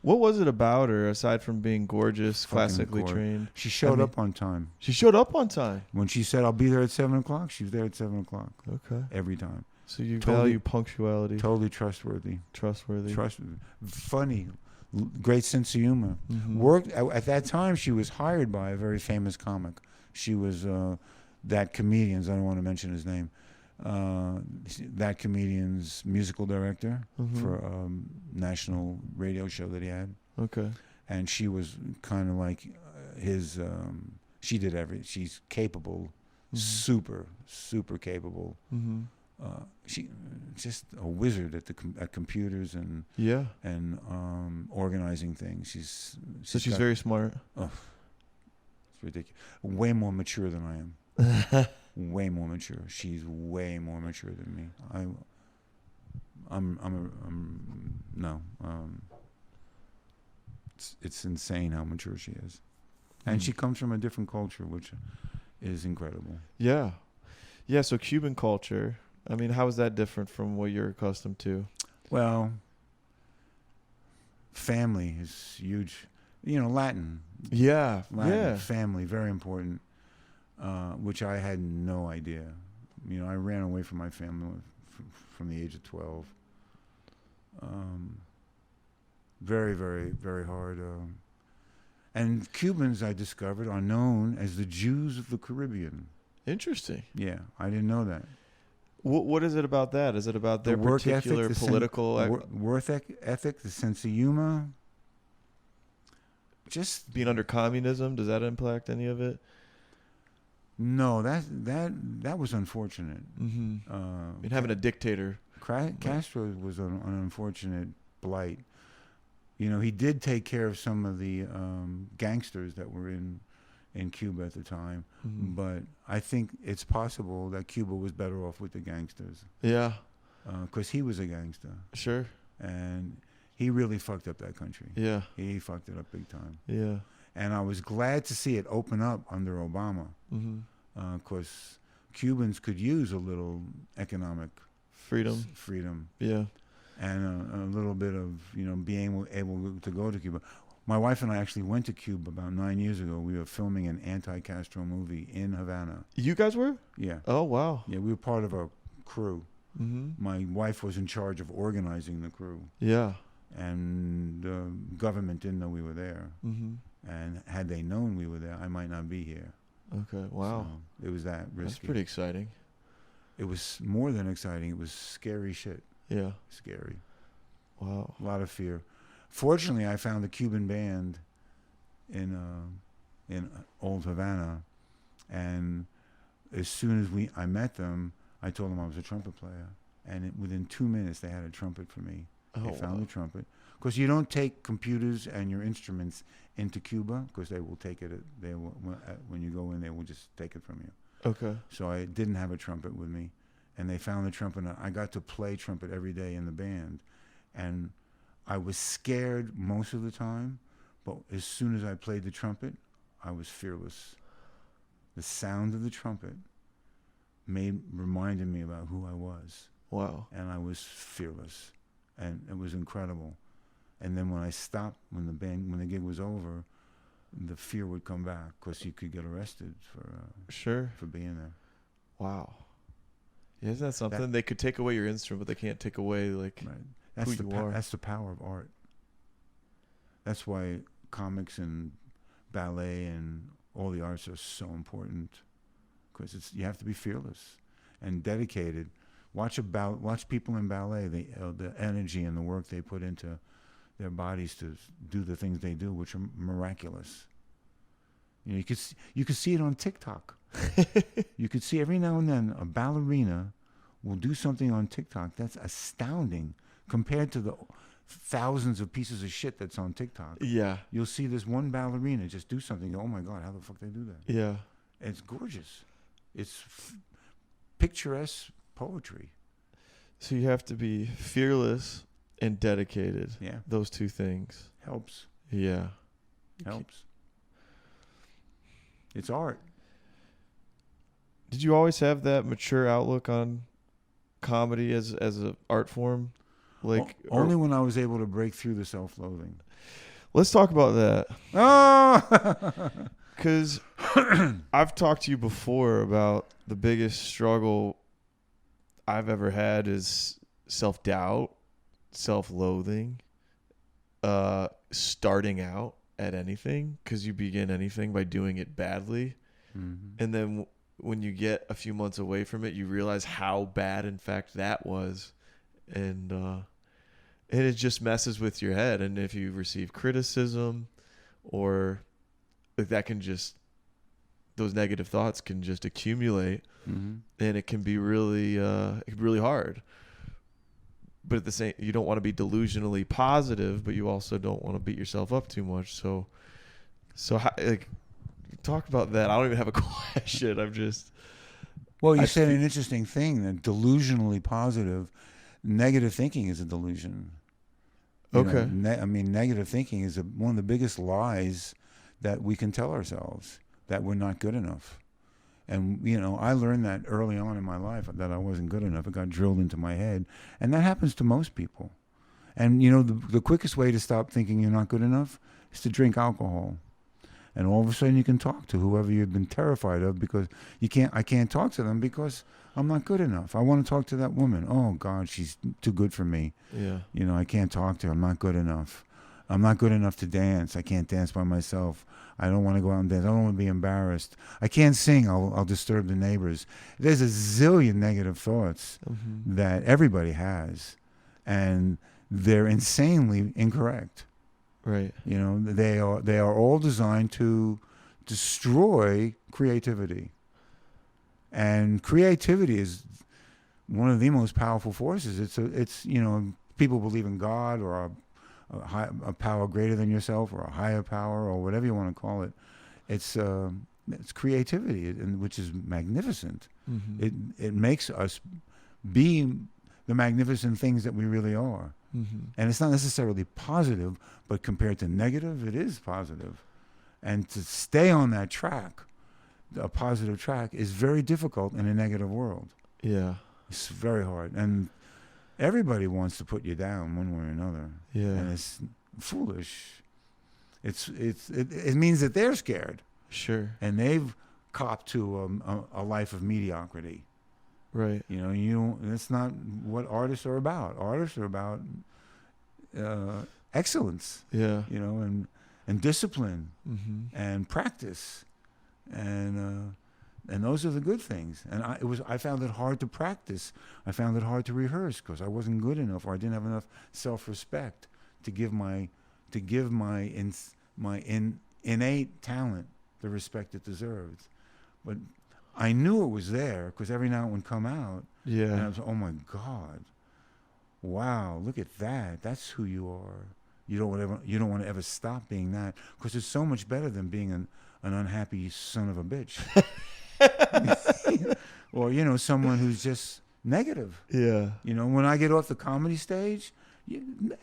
What was it about her, aside from being gorgeous, classically trained? She showed up on time. She showed up on time. When she said, I'll be there at 7 o'clock, she was there at 7 o'clock. Okay. Every time. So you value punctuality. Totally trustworthy. Funny. Great sense of humor. Worked at that time, she was hired by a very famous comic. She was that comedian's, I don't want to mention his name, that comedian's musical director for a national radio show that he had. Okay. And she was kind of like his, she did everything. She's capable, super capable. She just a wizard at computers and organizing things. She's very smart. Oh, it's ridiculous. Way more mature than I am. Way more mature. She's way more mature than me. It's insane how mature she is, and she comes from a different culture, which is incredible. Yeah. So Cuban culture. I mean, how is that different from what you're accustomed to? Well, family is huge. You know, Latin. Yeah. Family, very important. Which I had no idea. You know, I ran away from my family from the age of 12. Very, very, very hard. And Cubans, I discovered, are known as the Jews of the Caribbean. Interesting. Yeah, I didn't know that. What is it about that? Is it about their particular political work ethic, the sense of humor? Just being under communism, does that impact any of it? No, that was unfortunate. Having a dictator. Castro was an unfortunate blight. You know, he did take care of some of the gangsters that were in Cuba at the time, but I think it's possible that Cuba was better off with the gangsters. Yeah. Because he was a gangster. Sure. And he really fucked up that country. Yeah. He fucked it up big time. Yeah. And I was glad to see it open up under Obama. Because Cubans could use a little economic freedom. Yeah. And a little bit of, being able to go to Cuba. My wife and I actually went to Cuba about 9 years ago. We were filming an anti-Castro movie in Havana. You guys were? Yeah. Oh, wow. Yeah, we were part of a crew. My wife was in charge of organizing the crew. Yeah. And the government didn't know we were there. And had they known we were there, I might not be here. Okay, wow. So it was that risky. That's pretty exciting. It was more than exciting. It was scary shit. Yeah. Scary. Wow. A lot of fear. Fortunately, I found a Cuban band in Old Havana, and as soon as I met them, I told them I was a trumpet player, and within 2 minutes they had a trumpet for me. They found the trumpet, because you don't take computers and your instruments into Cuba, because they will take it. When you go in, they will just take it from you. Okay. So I didn't have a trumpet with me, and they found the trumpet. And I got to play trumpet every day in the band, and I was scared most of the time, but as soon as I played the trumpet, I was fearless. The sound of the trumpet reminded me about who I was. Wow. And I was fearless, and it was incredible. And then when I stopped, when the gig was over, the fear would come back, because you could get arrested for being there. Wow. Yeah, isn't that something? They could take away your instrument, but they can't take away right. That's the power of art. That's why comics and ballet and all the arts are so important, because you have to be fearless and dedicated. Watch people in ballet, the energy and the work they put into their bodies to do the things they do, which are miraculous. You could see it on TikTok. You could see every now and then a ballerina will do something on TikTok that's astounding compared to the thousands of pieces of shit that's on TikTok. Yeah. You'll see this one ballerina just do something. Oh my God, how the fuck they do that? Yeah. And it's gorgeous. It's picturesque poetry. So you have to be fearless and dedicated. Yeah. Those two things. Helps. Yeah. Helps. It's art. Did you always have that mature outlook on comedy as an art form? Only when I was able to break through the self-loathing. Let's talk about that. Oh! Because I've talked to you before about the biggest struggle I've ever had is self-doubt, self-loathing, starting out at anything, because you begin anything by doing it badly. And then when you get a few months away from it, you realize how bad, in fact, that was. And it just messes with your head. And if you receive criticism or that can just, those negative thoughts can just accumulate, and it can be really hard. But at the same, you don't want to be delusionally positive, but you also don't want to beat yourself up too much. So how, talk about that. I don't even have a question. I'm just. Well, you said an interesting thing, that delusionally positive, negative thinking is a delusion. Okay. Negative thinking is one of the biggest lies that we can tell ourselves, that we're not good enough. And, I learned that early on in my life, that I wasn't good enough. It got drilled into my head. And that happens to most people. And, the quickest way to stop thinking you're not good enough is to drink alcohol. And all of a sudden you can talk to whoever you've been terrified of, because I can't talk to them because I'm not good enough. I want to talk to that woman. Oh, God, she's too good for me. Yeah. I can't talk to her. I'm not good enough. I'm not good enough to dance. I can't dance by myself. I don't want to go out and dance. I don't want to be embarrassed. I can't sing. I'll disturb the neighbors. There's a zillion negative thoughts that everybody has, and they're insanely incorrect. Right. They are all designed to destroy creativity. And creativity is one of the most powerful forces. It's people believe in God or a power greater than yourself, or a higher power, or whatever you want to call it. It's creativity, which is magnificent. It makes us be the magnificent things that we really are. And it's not necessarily positive, but compared to negative, it is positive. And to stay on that track, a positive track, is very difficult in a negative world. Yeah. It's very hard. And everybody wants to put you down one way or another. Yeah. And it's foolish. It means that they're scared. Sure. And they've copped to a life of mediocrity. Right. You know, that's not what artists are about. Artists are about excellence. Yeah. You know, and discipline Mm-hmm. and practice, and those are the good things. And I found it hard to practice. I found it hard to rehearse because I wasn't good enough, or I didn't have enough self-respect to give my innate talent the respect it deserved. But I knew it was there because every now and then it would come out. Yeah. And I was, oh my God, wow, look at that. That's who you are. You don't want to ever stop being that, because it's so much better than being an unhappy son of a bitch. Or, you know, someone who's just negative. Yeah. You know, when I get off the comedy stage,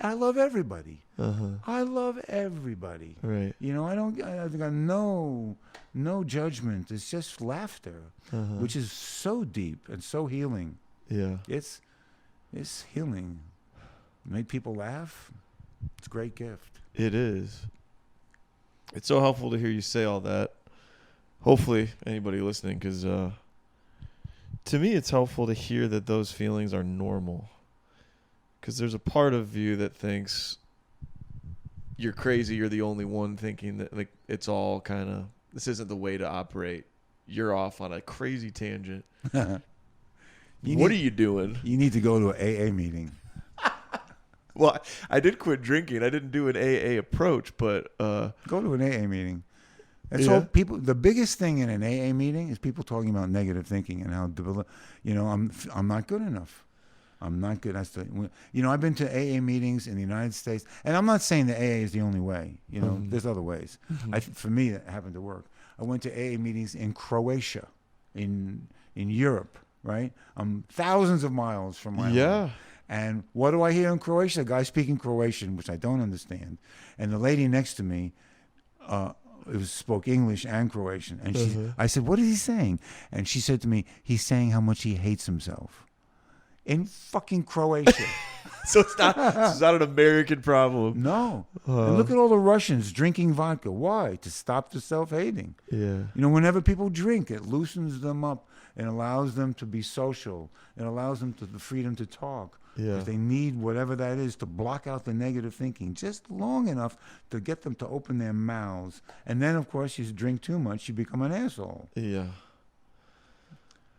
I love everybody. Uh-huh. I love everybody. Right. You know, I've got no judgment. It's just laughter, Uh-huh. which is so deep and so healing. Yeah. It's healing. Make people laugh. It's a great gift. It is. It's so helpful to hear you say all that. Hopefully, anybody listening, because to me, it's helpful to hear that those feelings are normal. Because there's a part of you that thinks you're crazy. You're the only one thinking that, like, it's all kind of, this isn't the way to operate. You're off on a crazy tangent. What are you doing? You need to go to an AA meeting. Well, I did quit drinking. I didn't do an AA approach, but go to an AA meeting. That's Yeah. all people. The biggest thing in an AA meeting is people talking about negative thinking and how, you know, I'm not good enough. I'm not good. You know, I've been to AA meetings in the United States, and I'm not saying that AA is the only way. You know, there's other ways. For me, that happened to work. I went to AA meetings in Croatia, in Europe. Right, I'm thousands of miles from my home. And what do I hear in Croatia? A guy speaking Croatian, which I don't understand. And the lady next to me spoke English and Croatian. And I said, what is he saying? And she said to me, he's saying how much he hates himself. In fucking Croatia. So it's not an American problem. No. And look at all the Russians drinking vodka. Why? To stop the self-hating. Yeah. You know, whenever people drink, it loosens them up and allows them to be social. It allows them the freedom to talk. Yeah. Because they need whatever that is to block out the negative thinking just long enough to get them to open their mouths. And then, of course, you drink too much, you become an asshole. Yeah.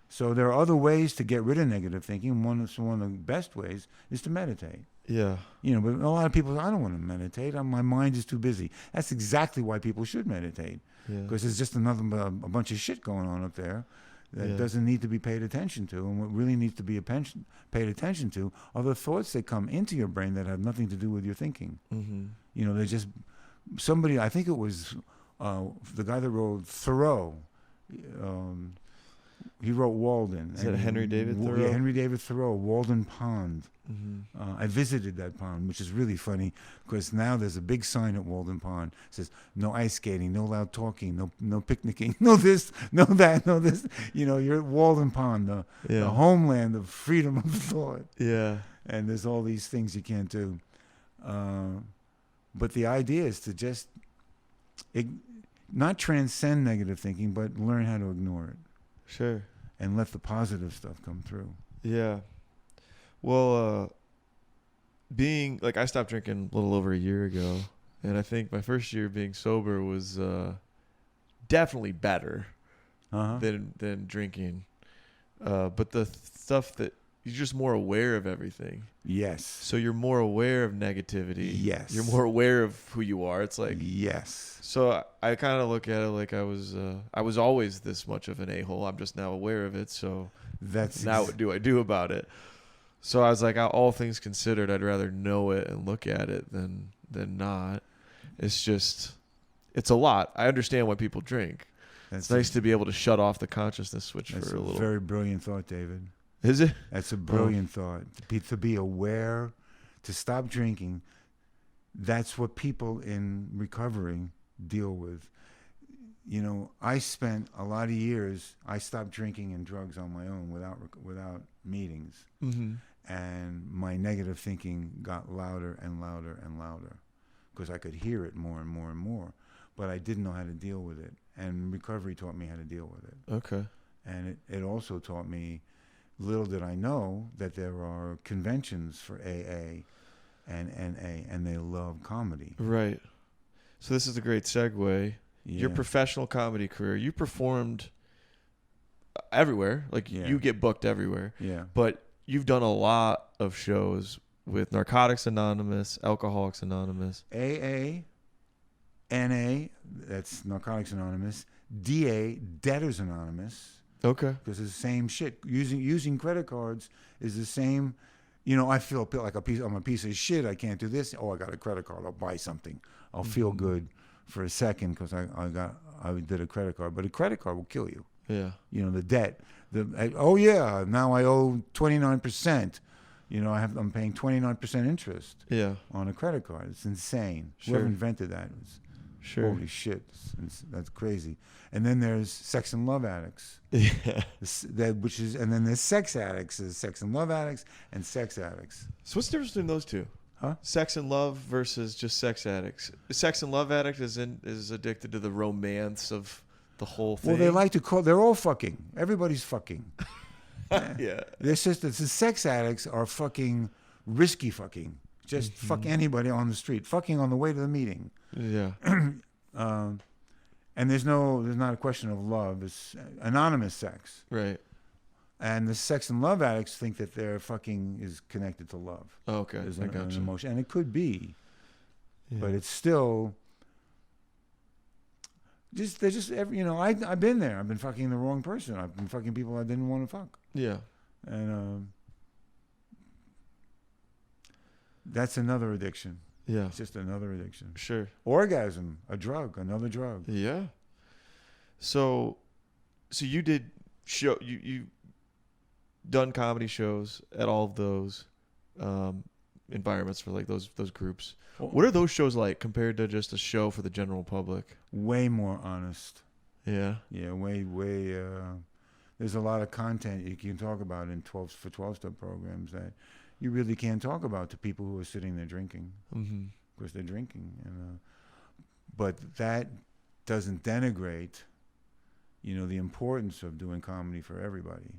So there are other ways to get rid of negative thinking. One of the best ways is to meditate. Yeah. You know, but a lot of people say, I don't want to meditate. My mind is too busy. That's exactly why people should meditate. Because there's just a bunch of shit going on up there that doesn't need to be paid attention to. And what really needs to be paid attention to are the thoughts that come into your brain that have nothing to do with your thinking. Mm-hmm. You know, they're just somebody, I think it was the guy that wrote Thoreau. He wrote Walden. Is that Henry David Thoreau? Yeah, Henry David Thoreau, Walden Pond. Mm-hmm. I visited that pond, which is really funny because now there's a big sign at Walden Pond. It says, no ice skating, no loud talking, no picnicking, no this, no that, no this. You know, you're at Walden Pond, the homeland of freedom of thought. Yeah. And there's all these things you can't do. But the idea is to just not transcend negative thinking, but learn how to ignore it. Sure. And let the positive stuff come through. Yeah. Well, being like, I stopped drinking a little over a year ago, and I think my first year being sober was definitely better than drinking. But the stuff that you're just more aware of everything. Yes. So you're more aware of negativity. Yes. You're more aware of who you are. It's like, yes. So I kind of look at it like I was always this much of an a-hole. I'm just now aware of it. So now what do I do about it? So I was like, all things considered, I'd rather know it and look at it than not. It's just, it's a lot. I understand why people drink. It's nice to be able to shut off the consciousness switch for a little. That's a very brilliant thought, David. Is it? That's a brilliant thought. To be aware, to stop drinking. That's what people in recovery deal with. You know, I spent a lot of years. I stopped drinking and drugs on my own without meetings, and my negative thinking got louder and louder and louder because I could hear it more and more and more, but I didn't know how to deal with it. And recovery taught me how to deal with it. Okay. And it also taught me, little did I know, that there are conventions for AA and NA, and they love comedy. Right. So this is a great segue. Yeah. Your professional comedy career, you performed everywhere. Like, you get booked everywhere. Yeah. But you've done a lot of shows with Narcotics Anonymous, Alcoholics Anonymous. AA, NA, that's Narcotics Anonymous. DA, Debtors Anonymous. Okay. Because it's the same shit. Using credit cards is the same. You know, I feel like I'm a piece of shit. I can't do this. Oh, I got a credit card. I'll buy something. I'll feel good for a second because I did a credit card. But a credit card will kill you. Yeah. You know, the debt. Oh yeah, now I owe 29%. You know, I'm paying 29% interest. Yeah. On a credit card. It's insane. Sure. Whoever invented that was. Sure. Holy shit, that's crazy. And then there's sex and love addicts. Yeah. And then there's sex addicts. There's sex and love addicts and sex addicts. So what's the difference between those two? Huh? Sex and love versus just sex addicts. A sex and love addict is addicted to the romance of the whole thing. Well, they like to call. They're all fucking. Everybody's fucking. Yeah. The sex addicts are fucking risky fucking. Just fuck anybody on the street. Fucking on the way to the meeting. Yeah. And there's not a question of love. It's anonymous sex. Right. And the sex and love addicts think that their fucking is connected to love. Oh, okay. There's I an gotcha. emotion, and it could be, Yeah. but it's still I've been there. I've been fucking the wrong person. I've been fucking people I didn't want to fuck. Yeah. And that's another addiction. Yeah. It's just another addiction. Sure. Orgasm, a drug, another drug. Yeah. So you did you done comedy shows at all of those environments for like those groups. What are those shows like compared to just a show for the general public? Way more honest. Yeah. Yeah, way. There's a lot of content you can talk about in 12-step programs that you really can't talk about to people who are sitting there drinking, because they're drinking. And but that doesn't denigrate, the importance of doing comedy for everybody.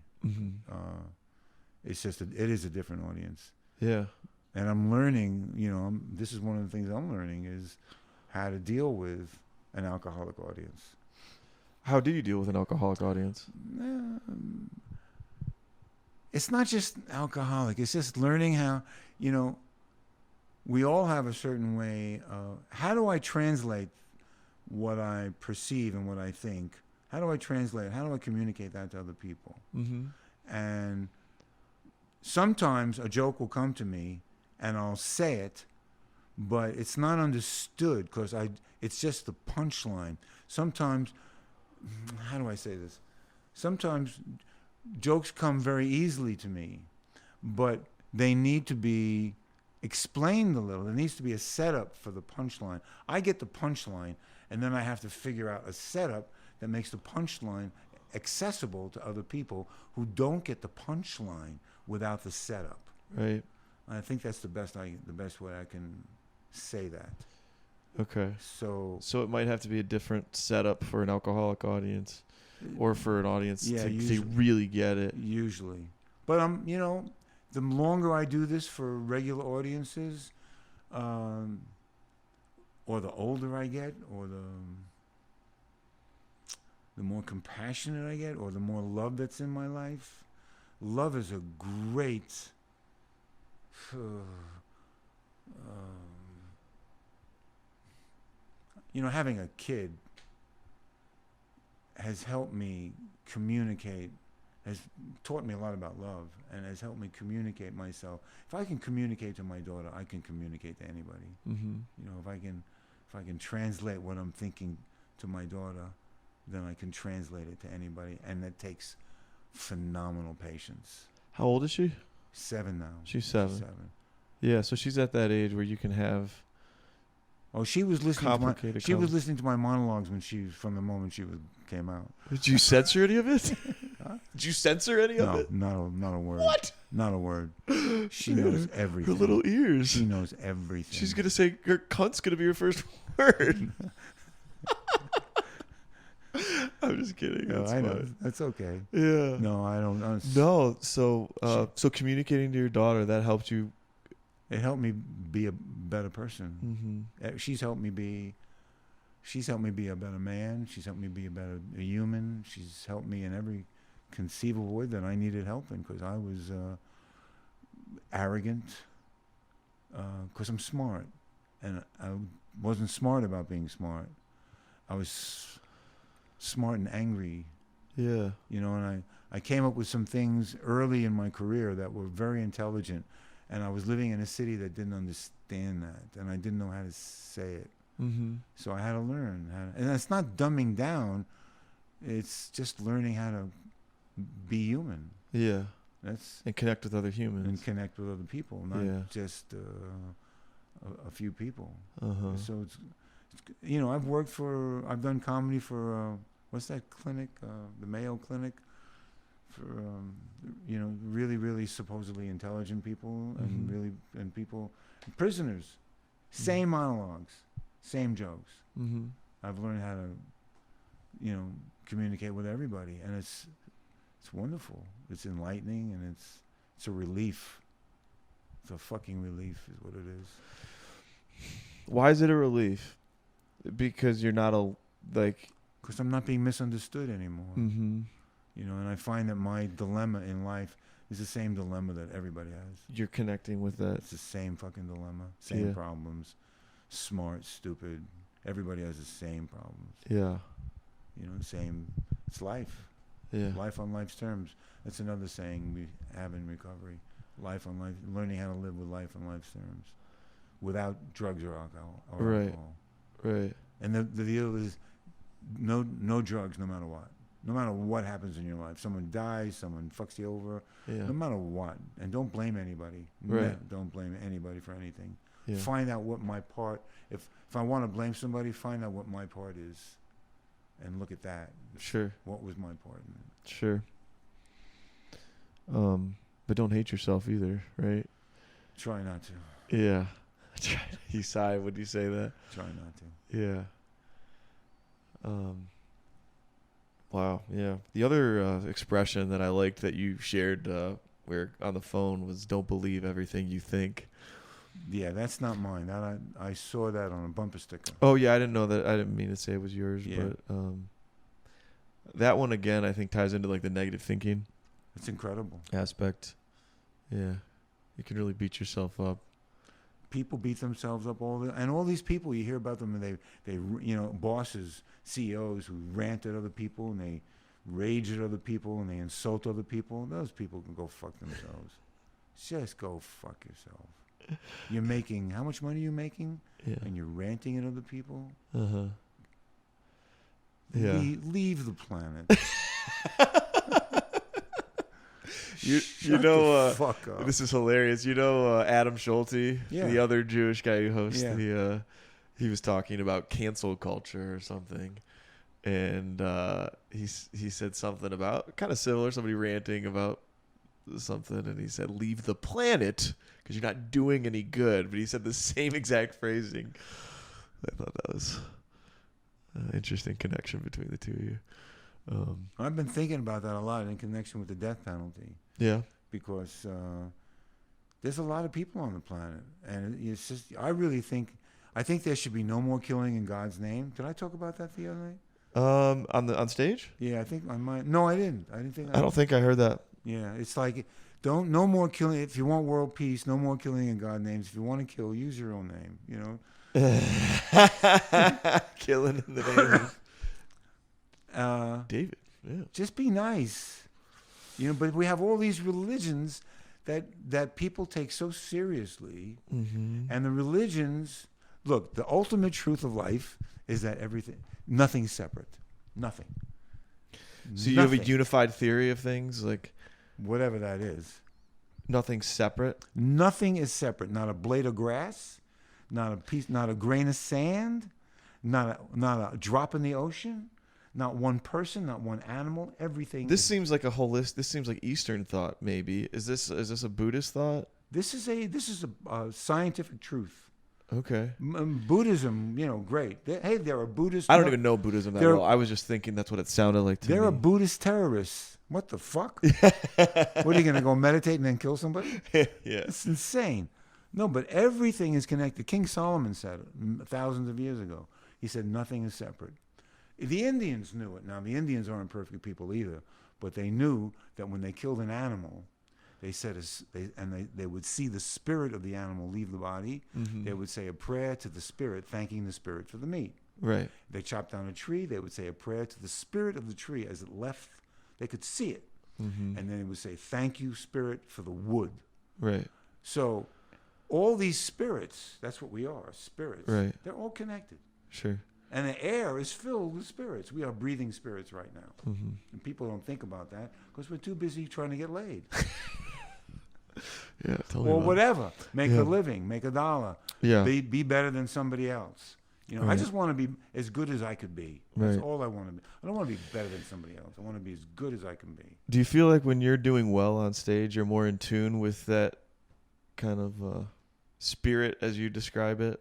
It's just it is a different audience. Yeah. And I'm learning. This is one of the things I'm learning is how to deal with an alcoholic audience. How do you deal with an alcoholic audience? It's not just alcoholic. It's just learning how, we all have a certain way of, how do I translate what I perceive and what I think? How do I translate it? How do I communicate that to other people? And sometimes a joke will come to me and I'll say it, but it's not understood because it's just the punchline. Sometimes, how do I say this? Sometimes jokes come very easily to me, but they need to be explained a little. There needs to be a setup for the punchline. I get the punchline, and then I have to figure out a setup that makes the punchline accessible to other people who don't get the punchline without the setup. Right. I think that's the best way I can say that. Okay. So it might have to be a different setup for an alcoholic audience, or for an audience to really get it. Usually, but the longer I do this for regular audiences, or the older I get, or the more compassionate I get, or the more love that's in my life. Love is a great. Having a kid has helped me communicate, has taught me a lot about love, and has helped me communicate myself. If I can communicate to my daughter, I can communicate to anybody. If I can translate what I'm thinking to my daughter, then I can translate it to anybody, and that takes phenomenal patience. How old is she? 7 now. She's 7. Yeah, so she's at that age where you can have Oh, she was listening complicated. She was listening to my monologues from the moment she came out. Did you censor any of it? Did you censor any of it? No, not a word. What? Not a word. She knows everything. Her little ears. She knows everything. She's gonna say her cunt's gonna be her first word. I'm just kidding. No, That's I know. fine. That's okay. Yeah. No, I don't. No. So communicating to your daughter, that helped you. It helped me be a better person. Mm-hmm. She's helped me be a better man. She's helped me be a human. She's helped me in every conceivable way that I needed help in, because I was arrogant, because I'm smart, and I wasn't smart about being smart. I was smart and angry. Yeah. And I came up with some things early in my career that were very intelligent, and I was living in a city that didn't understand that, and I didn't know how to say it. Mm-hmm. So I had to learn and it's not dumbing down, it's just learning how to be human. Yeah. And connect with other humans. And connect with other people, not just a few people. Uh-huh. So it's I've done comedy for what's that clinic? The Mayo Clinic, for really, really supposedly intelligent people, and people, prisoners, same monologues, same jokes. Mm-hmm. I've learned how to, communicate with everybody, and it's wonderful. It's enlightening, and it's a relief. It's a fucking relief, is what it is. Why is it a relief? Because you're not because I'm not being misunderstood anymore. Mm-hmm. And I find that my dilemma in life is the same dilemma that everybody has. You're connecting with that. It's the same fucking dilemma, same problems. Smart, stupid. Everybody has the same problems. Yeah. Same. It's life. Yeah. Life on life's terms. That's another saying we have in recovery. Life on life, learning how to live with life on life's terms, without drugs or alcohol. Right. And the deal is no drugs, no matter what. No matter what happens in your life. Someone dies, someone fucks you over. Yeah. No matter what. And don't blame anybody. Right. Don't blame anybody for anything. Yeah. Find out what my part, if I want to blame somebody, find out what my part is. And look at that. Sure. What was my part in it? Sure. But don't hate yourself either, right? Try not to. Yeah. You sigh when you say that. Try not to. Yeah. Wow. Yeah. The other expression that I liked that you shared where on the phone was "Don't believe everything you think." Yeah, that's not mine. That I saw that on a bumper sticker. Oh yeah, I didn't know that. I didn't mean to say it was yours, Yeah. but that one again, I think ties into the negative thinking. It's incredible. Aspect. Yeah, you can really beat yourself up. People beat themselves up and all these people you hear about them, and they bosses, CEOs who rant at other people and they rage at other people and they insult other people. Those people can go fuck themselves. Just go fuck yourself. You're making how much money are you making? Yeah. And you're ranting at other people. Uh-huh. Yeah. Leave the planet. Fuck up. This is hilarious. Adam Schulte, Yeah. the other Jewish guy who hosts Yeah. he was talking about cancel culture or something, and he said something about kind of similar, somebody ranting about something, and he said, "Leave the planet because you're not doing any good." But he said the same exact phrasing. I thought that was an interesting connection between the two of you. I've been thinking about that a lot in connection with the death penalty. Yeah. Because there's a lot of people on the planet, and it's just I think there should be no more killing in God's name. Did I talk about that the other night? On stage? Yeah, I think I might. No, I didn't. I didn't think. I don't think I heard that. Yeah, it's like no more killing. If you want world peace, no more killing in God's names. If you want to kill, use your own name. Killing in the name of David. Yeah. Just be nice. But we have all these religions that people take so seriously. Mm-hmm. And the religions, look, the ultimate truth of life is that nothing's separate. Nothing. So you have a unified theory of things, like whatever that is. Nothing's separate? Nothing is separate. Not a blade of grass, not a piece, not a grain of sand, not a drop in the ocean, not one person, not one animal. Everything. This seems like This seems like Eastern thought. Maybe is this a Buddhist thought? This is a scientific truth. Okay. Buddhism, great. There are Buddhists. I don't even know Buddhism that well. I was just thinking that's what it sounded like to me. There are Buddhist terrorists. What the fuck? What are you going to go meditate and then kill somebody? Yeah. It's insane. No, but everything is connected. King Solomon said it thousands of years ago. He said nothing is separate. The Indians knew it. Now, the Indians aren't perfect people either, but they knew that when they killed an animal, they would see the spirit of the animal leave the body. Mm-hmm. They would say a prayer to the spirit, thanking the spirit for the meat. Right. They chopped down a tree. They would say a prayer to the spirit of the tree as it left. They could see it. Mm-hmm. And then it would say, thank you, spirit, for the wood. Right. So all these spirits, that's what we are, spirits. Right. They're all connected. Sure. And the air is filled with spirits. We are breathing spirits right now. Mm-hmm. And people don't think about that because we're too busy trying to get laid. Yeah, totally. Or whatever. Make a living, make $1. Yeah. Be better than somebody else. Right. I just want to be as good as I could be. That's all I want to be. I don't want to be better than somebody else. I want to be as good as I can be. Do you feel like when you're doing well on stage, you're more in tune with that kind of spirit as you describe it?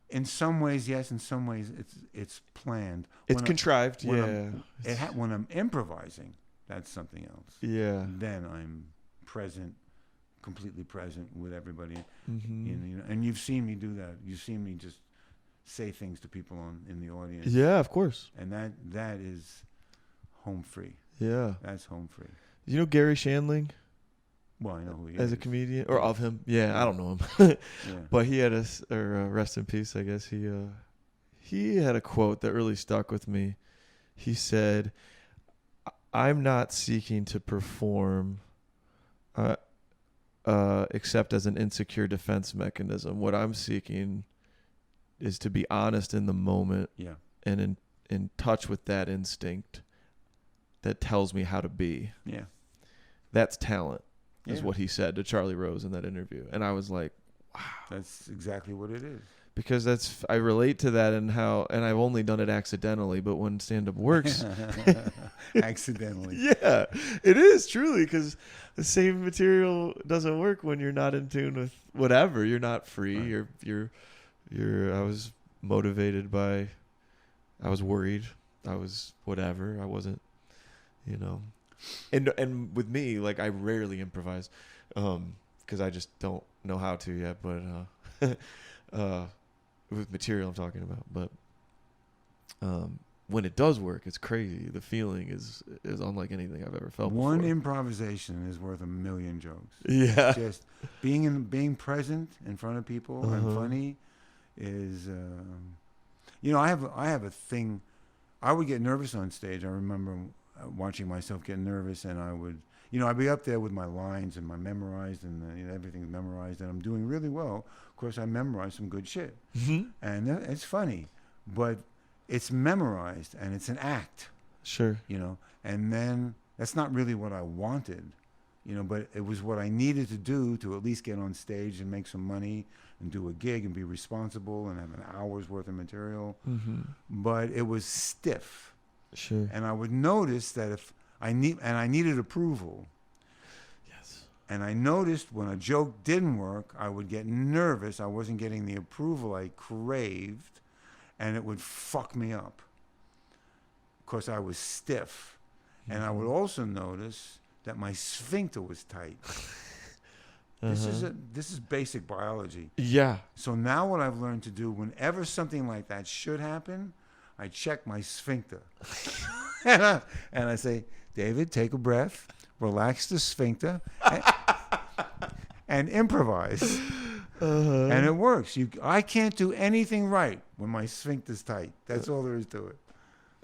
In some ways, yes. In some ways, it's planned. It's contrived, when I'm improvising, that's something else. Yeah. Then I'm present, completely present with everybody. Mm-hmm. And you've seen me do that. You've seen me just say things to people in the audience. Yeah, of course. And that is home free. Yeah. That's home free. You know Gary Shandling? Well, I know who he is. As a comedian? Or of him? Yeah, I don't know him. Yeah. But he had rest in peace, I guess. He had a quote that really stuck with me. He said, I'm not seeking to perform except as an insecure defense mechanism. What I'm seeking is to be honest in the moment and in touch with that instinct that tells me how to be. Yeah. That's talent. Is what he said to Charlie Rose in that interview. And I was like, wow. That's exactly what it is. Because I relate to that and I've only done it accidentally, but when stand-up works. Accidentally. Yeah, it is truly, because the same material doesn't work when you're not in tune with whatever. You're not free. Right. I was motivated by, I was worried. I was whatever. I wasn't, And with me, like, I rarely improvise because I just don't know how to yet. But with material I'm talking about. But when it does work, it's crazy. The feeling is unlike anything I've ever felt One before. Improvisation is worth 1,000,000 jokes. Yeah. Just being present in front of people and funny is, I have a thing. I would get nervous on stage. I remember watching myself get nervous, and I would, I'd be up there with my lines and my memorized, and everything's memorized, and I'm doing really well. Of course, I memorized some good shit, and it's funny, but it's memorized and it's an act. Sure. And then that's not really what I wanted, but it was what I needed to do to at least get on stage and make some money and do a gig and be responsible and have an hour's worth of material. Mm-hmm. But it was stiff. Sure. And I would notice that if I needed approval. Yes. And I noticed when a joke didn't work, I would get nervous. I wasn't getting the approval I craved, and it would fuck me up because I was stiff. Mm-hmm. And I would also notice that my sphincter was tight. This is basic biology. Yeah. So now what I've learned to do, whenever something like that should happen, I check my sphincter. And I say, David, take a breath, relax the sphincter, and improvise. And it works. I can't do anything right when my sphincter's tight. That's all there is to it.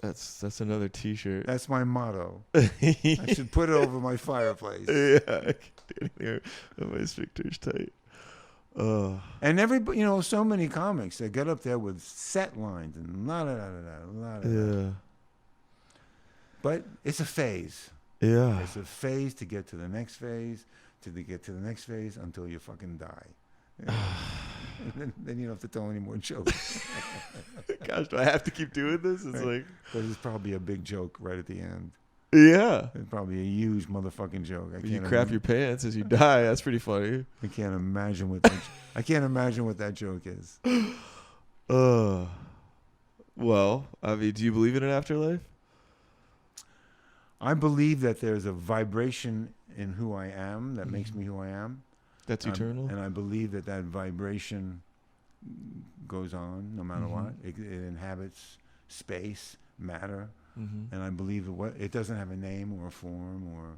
That's another T-shirt. That's my motto. I should put it over my fireplace. Yeah, I can't do anything when my sphincter's tight. And everybody, so many comics that get up there with set lines and la la la la la. Yeah. But it's a phase. Yeah. It's a phase to get to the next phase, to get to the next phase until you fucking die. Yeah. then you don't have to tell any more jokes. Gosh, do I have to keep doing this? It's Right. But it's probably a big joke right at the end. yeah. It's probably a huge motherfucking joke. You crap your pants as you die. That's pretty funny. I can't imagine what that. I can't imagine what that joke is. Well, I mean, do you believe in an afterlife? I believe that there's a vibration in who I am that makes me who I am. That's eternal. And I believe that vibration goes on no matter what. It inhabits space, matter, and I believe it doesn't have a name or a form or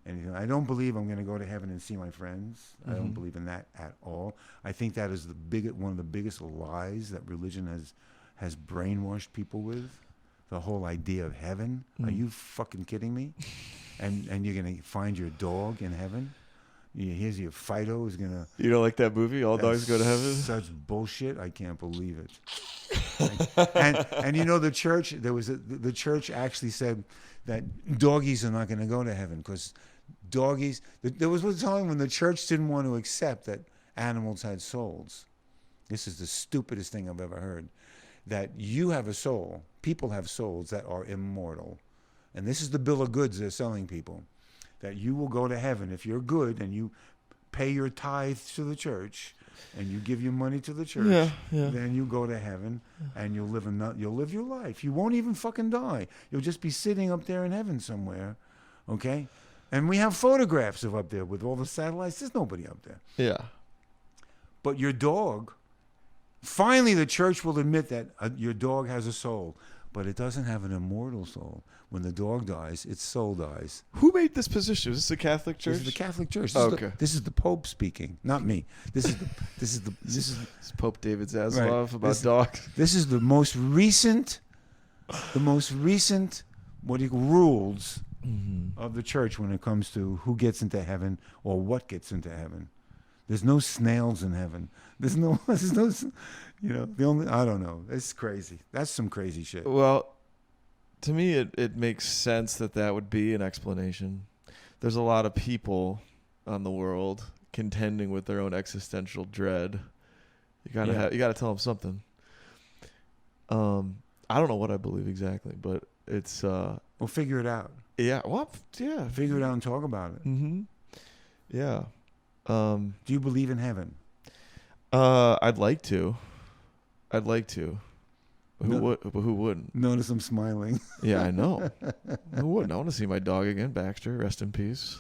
anything. I don't believe I'm going to go to heaven and see my friends. I don't believe in that at all. I think that is one of the biggest lies that religion has brainwashed people with. The whole idea of heaven. Are you fucking kidding me? And you're going to find your dog in heaven? Here's your Fido is going to... You don't like that movie, All Dogs Go to Heaven? Such bullshit. I can't believe it. and you know, the church, the church actually said that doggies are not going to go to heaven because doggies... There was a time when the church didn't want to accept that animals had souls. This is the stupidest thing I've ever heard. That you have a soul. People have souls that are immortal. And this is the bill of goods they're selling people. That you will go to heaven if you're good and you pay your tithes to the church and you give your money to the church. Then you go to heaven and you'll live your life. You won't even fucking die. You'll just be sitting up there in heaven somewhere. Okay? And we have photographs of up there with all the satellites. There's nobody up there. Yeah. But your dog... Finally, the church will admit that your dog has a soul, but it doesn't have an immortal soul. When the dog dies, its soul dies. Who made this position? Is this the Catholic Church? This is the Catholic Church. This is the Pope speaking, not me. This is Pope David Zasloff about dogs. This is the most recent rules of the church when it comes to who gets into heaven or what gets into heaven. There's no snails in heaven. There's no, I don't know. It's crazy. That's some crazy shit. Well, to me, it makes sense that would be an explanation. There's a lot of people on the world contending with their own existential dread. You gotta tell them something. I don't know what I believe exactly, but it's well, figure it out. Yeah. Well, yeah. Figure it out and talk about it. Mm-hmm. Yeah. Do you believe in heaven? I'd like to. Who wouldn't? Notice I'm smiling. Yeah, I know. Who wouldn't? I want to see my dog again, Baxter. Rest in peace.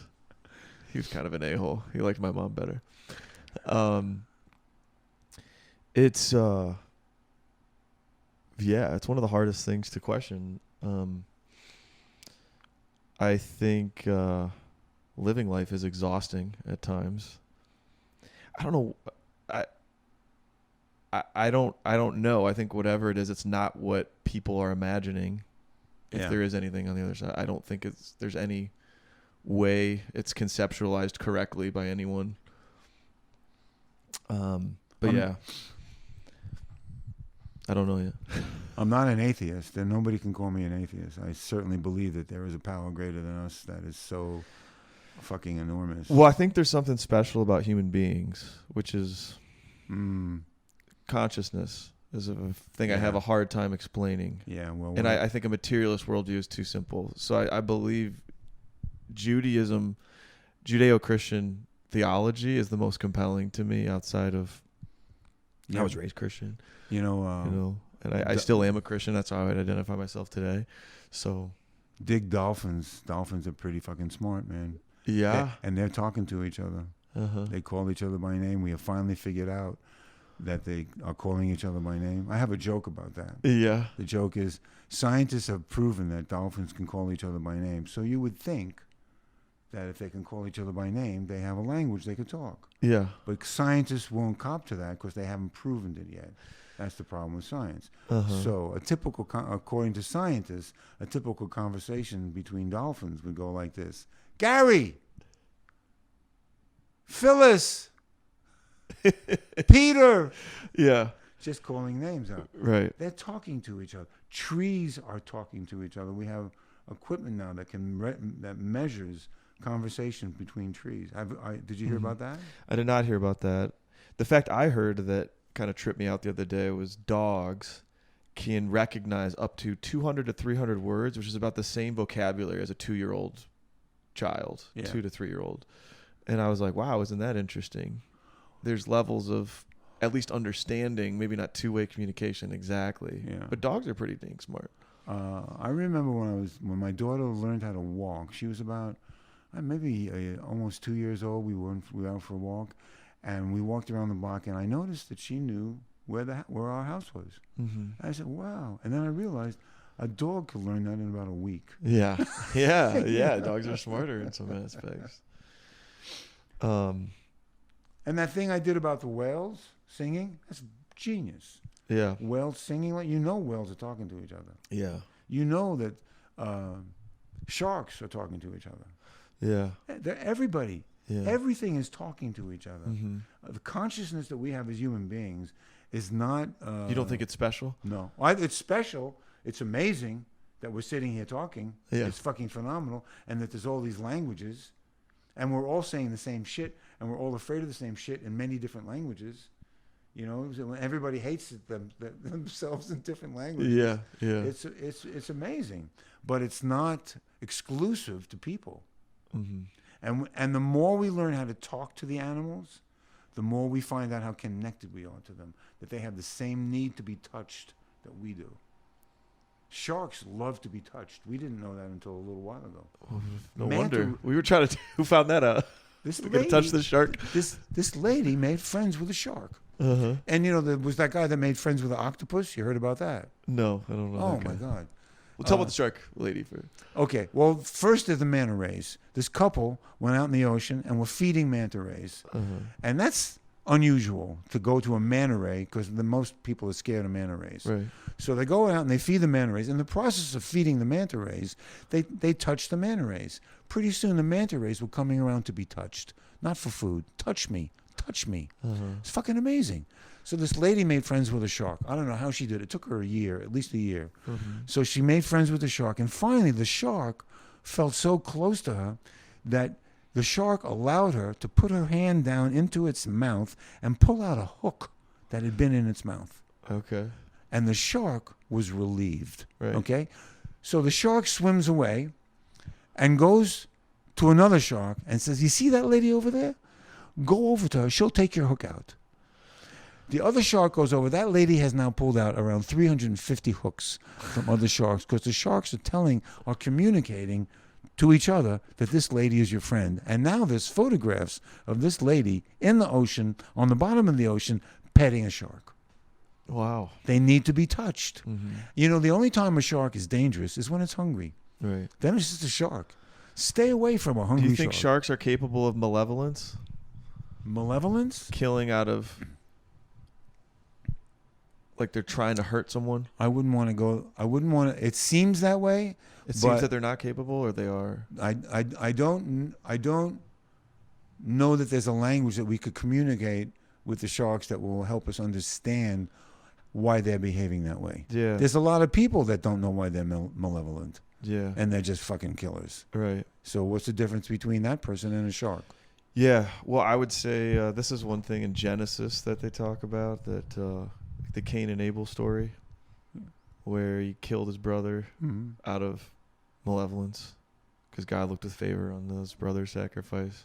He was kind of an a-hole. He liked my mom better. It's one of the hardest things to question. I think living life is exhausting at times. I don't know. I don't know. I think whatever it is, it's not what people are imagining. If there is anything on the other side, I don't think there's any way it's conceptualized correctly by anyone. Yeah, I don't know yet. I'm not an atheist, and nobody can call me an atheist. I certainly believe that there is a power greater than us that is so fucking enormous. Well, I think there's something special about human beings, which is consciousness is a thing I have a hard time explaining. Yeah, well, and I think a materialist worldview is too simple. So I believe Judeo-Christian theology is the most compelling to me outside of. I was raised Christian, and I still am a Christian. That's how I would identify myself today. So, dig dolphins. Dolphins are pretty fucking smart, man. Yeah, and they're talking to each other. They call each other by name. We have finally figured out that they are calling each other by name. I have a joke about that. Yeah, the joke is scientists have proven that dolphins can call each other by name. So you would think that if they can call each other by name, they have a language they could talk. Yeah. But scientists won't cop to that because they haven't proven it yet. That's the problem with science. So according to scientists, a typical conversation between dolphins would go like this. Gary! Phyllis! Peter! Yeah. Just calling names out. Right. They're talking to each other. Trees are talking to each other. We have equipment now that measures conversation between trees. Did you hear about that? I did not hear about that. The fact I heard that kind of tripped me out the other day was dogs can recognize up to 200 to 300 words, which is about the same vocabulary as a 2-year-old child, 2 to 3-year-old. And I was like, wow, isn't that interesting? There's levels of at least understanding, maybe not two-way communication exactly. Yeah. But dogs are pretty dang smart. I remember when my daughter learned how to walk. She was about maybe almost 2 years old. We went out for a walk, and we walked around the block, and I noticed that she knew where our house was. I said, wow. And then I realized a dog could learn that in about a week. Yeah. Yeah. Dogs are smarter in some aspects. And that thing I did about the whales singing, that's genius. Yeah. Whales singing, whales are talking to each other. Yeah. You know that sharks are talking to each other. Yeah. Everybody. Yeah. Everything is talking to each other. The consciousness that we have as human beings is not... you don't think it's special? No. It's special. It's amazing that we're sitting here talking. Yeah. It's fucking phenomenal. And that there's all these languages. And we're all saying the same shit. And we're all afraid of the same shit in many different languages. Everybody hates themselves in different languages. Yeah, yeah. It's amazing. But it's not exclusive to people. And the more we learn how to talk to the animals, the more we find out how connected we are to them, that they have the same need to be touched that we do. Sharks love to be touched. We didn't know that until a little while ago. No wonder. We were trying to... Who found that out? This We're lady, going to touch the shark? This lady made friends with a shark. And, there was that guy that made friends with an octopus. You heard about that? No, I don't know. Oh, my God. Well, tell about the shark lady first. Okay. Well, first is the manta rays. This couple went out in the ocean and were feeding manta rays. And that's unusual to go to a manta ray because most people are scared of manta rays. Right. So they go out and they feed the manta rays. In the process of feeding the manta rays, they touch the manta rays. Pretty soon the manta rays were coming around to be touched. Not for food. Touch me. Touch me. It's fucking amazing. So this lady made friends with a shark. I don't know how she did it. It took her a year, at least a year. So she made friends with the shark. And finally the shark felt so close to her that the shark allowed her to put her hand down into its mouth and pull out a hook that had been in its mouth. Okay. And the shark was relieved. Right. Okay? So the shark swims away and goes to another shark and says, you see that lady over there? Go over to her. She'll take your hook out. The other shark goes over. That lady has now pulled out around 350 hooks from other sharks because the sharks are communicating to each other that this lady is your friend. And now there's photographs of this lady in the ocean, on the bottom of the ocean, petting a shark. Wow. They need to be touched. The only time a shark is dangerous is when it's hungry. Right. Then it's just a shark. Stay away from a hungry shark. Do you think sharks are capable of malevolence? Malevolence? Killing out of... like they're trying to hurt someone? I wouldn't want to. It seems that way. It seems that they're not capable, or they are. I don't know that there's a language that we could communicate with the sharks that will help us understand why they're behaving that way. Yeah. There's a lot of people that don't know why they're malevolent. Yeah. And they're just fucking killers. Right. So what's the difference between that person and a shark? Yeah. Well, I would say this is one thing in Genesis that they talk about, that the Cain and Abel story, where he killed his brother out of malevolence because God looked with favor on his brother's sacrifice.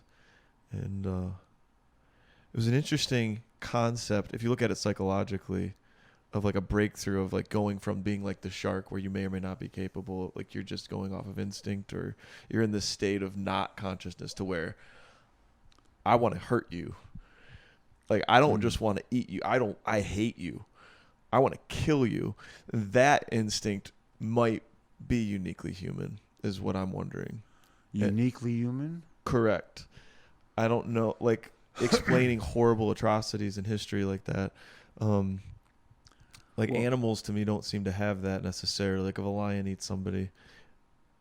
And it was an interesting concept, if you look at it psychologically, of like a breakthrough of like going from being like the shark where you may or may not be capable, like you're just going off of instinct, or you're in this state of not consciousness, to where I want to hurt you. Like, I don't just want to eat you. I hate you. I want to kill you. That instinct might be uniquely human, is what I'm wondering. Uniquely human? Correct. I don't know, like explaining horrible atrocities in history like that. Animals to me don't seem to have that necessarily. Like if a lion eats somebody,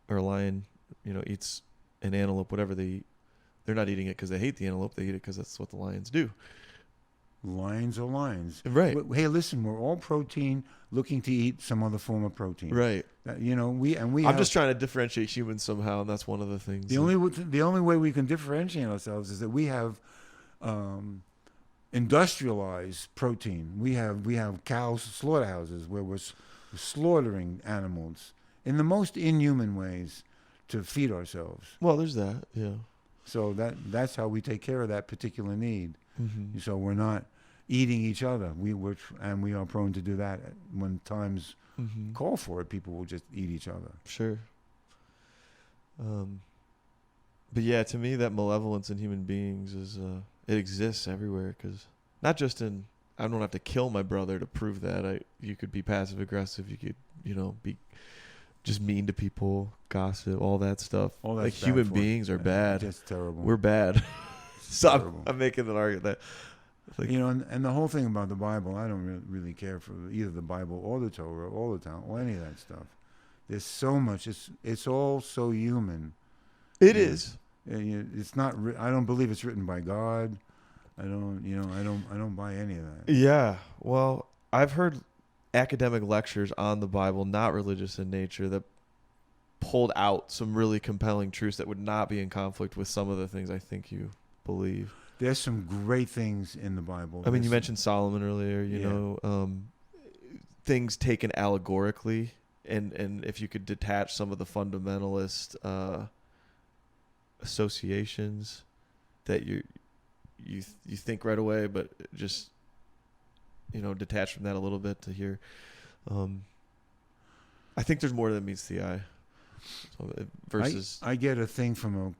or a lion, eats an antelope, whatever they eat, they're not eating it because they hate the antelope. They eat it because that's what the lions do. Lions are lions. Right. Hey, listen, we're all protein looking to eat some other form of protein. Right. I'm just trying to differentiate humans somehow, and that's one of the things. The only way we can differentiate ourselves is that we have industrialized protein. We have cow slaughterhouses where we're slaughtering animals in the most inhuman ways to feed ourselves. Well, there's that. Yeah. So that's how we take care of that particular need. Mm-hmm. So we're not eating each other. We are prone to do that when times Mm-hmm. call for it. People will just eat each other. Sure. But yeah, to me, that malevolence in human beings is it exists everywhere. Because not just in, I don't have to kill my brother to prove that. You could be passive aggressive. You could, be just mean to people, gossip, all that stuff. All that's like bad human for beings it. are bad. Just terrible. We're bad. So terrible. I'm making an argument that. Like, and the whole thing about the Bible, I don't really care for either the Bible or the Torah or the Talmud or any of that stuff. There's so much. It's all so human. it is. It's not. I don't believe it's written by God. I don't. I don't buy any of that. Yeah. Well, I've heard academic lectures on the Bible, not religious in nature, that pulled out some really compelling truths that would not be in conflict with some of the things I think you believe. There's some great things in the Bible. I mean, you mentioned Solomon earlier, things taken allegorically, and if you could detach some of the fundamentalist associations that you think right away, but just, detach from that a little bit to hear. I think there's more than meets the eye. Versus, I get a thing from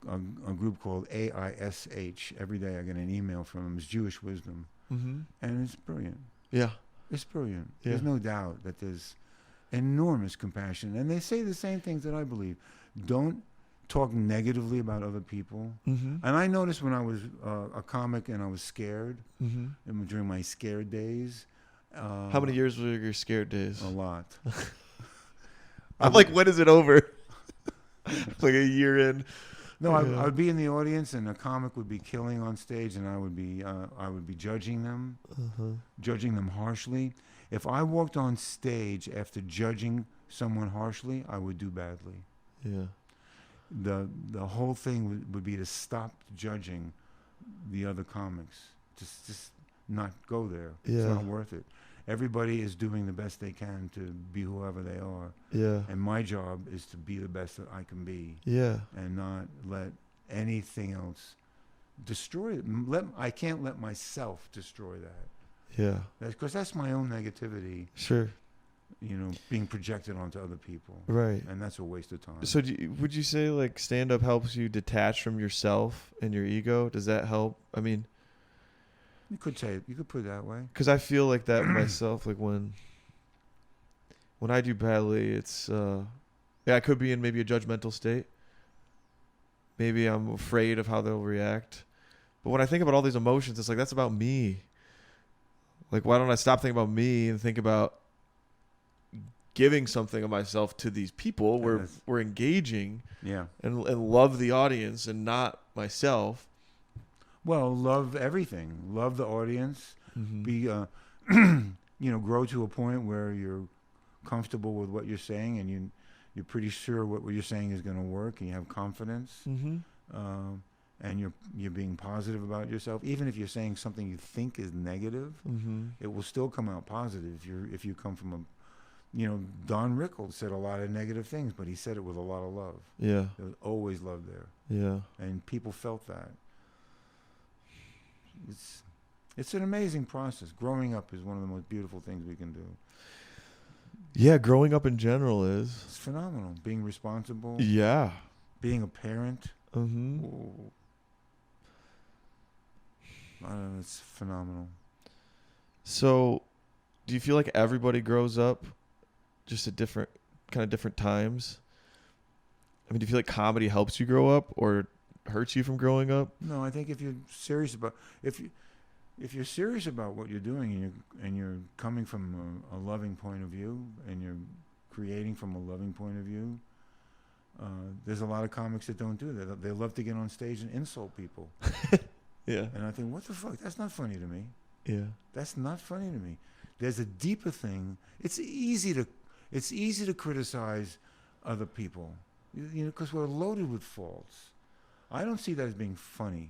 a group called AISH. Every day I get an email from them. It's Jewish Wisdom. mm-hmm. And it's brilliant. Yeah. It's brilliant. Yeah. There's no doubt that there's enormous compassion. And they say the same things that I believe. Don't talk negatively about other people. Mm-hmm. And I noticed when I was a comic and I was scared, Mm-hmm. during my scared days. How many years were your scared days? A lot. I'm like, when is it over? Like a year in. No, I would be in the audience, and a comic would be killing on stage, and I would be judging them, judging them harshly. If I walked on stage after judging someone harshly, I would do badly. Yeah. The whole thing would be to stop judging the other comics. Just not go there. Yeah. It's not worth it. Everybody is doing the best they can to be whoever they are. Yeah. And my job is to be the best that I can be. Yeah. And not let anything else destroy it. I can't let myself destroy that. Yeah. Because that's my own negativity. Sure. Being projected onto other people. Right. And that's a waste of time. So would you say like stand-up helps you detach from yourself and your ego? Does that help? I mean, you could put it that way. because I feel like that myself. Like when I do badly, it's I could be in maybe a judgmental state. Maybe I'm afraid of how they'll react. But when I think about all these emotions, it's like that's about me. Like, why don't I stop thinking about me and think about giving something of myself to these people? We're engaging, yeah, and love the audience and not myself. Well, love everything. Love the audience. Mm-hmm. Be, grow to a point where you're comfortable with what you're saying, and you're pretty sure what you're saying is going to work, and you have confidence. Mm-hmm. And you're being positive about yourself. Even if you're saying something you think is negative, it will still come out positive. If you come from Don Rickles said a lot of negative things, but he said it with a lot of love. Yeah. There was always love there. Yeah. And people felt that. It's an amazing process. Growing up is one of the most beautiful things we can do. Yeah, growing up in general is. It's phenomenal. Being responsible. Yeah. Being a parent. Mm-hmm. I don't know, it's phenomenal. So, do you feel like everybody grows up just at different times? I mean, do you feel like comedy helps you grow up or hurts you from growing up? No, I think if you're serious about if you're serious about what you're doing and you're coming from a loving point of view and you're creating from a loving point of view, there's a lot of comics that don't do that. They love to get on stage and insult people. Yeah. And I think, what the fuck? That's not funny to me. Yeah. That's not funny to me. There's a deeper thing. It's easy to criticize other people, because we're loaded with faults. I don't see that as being funny.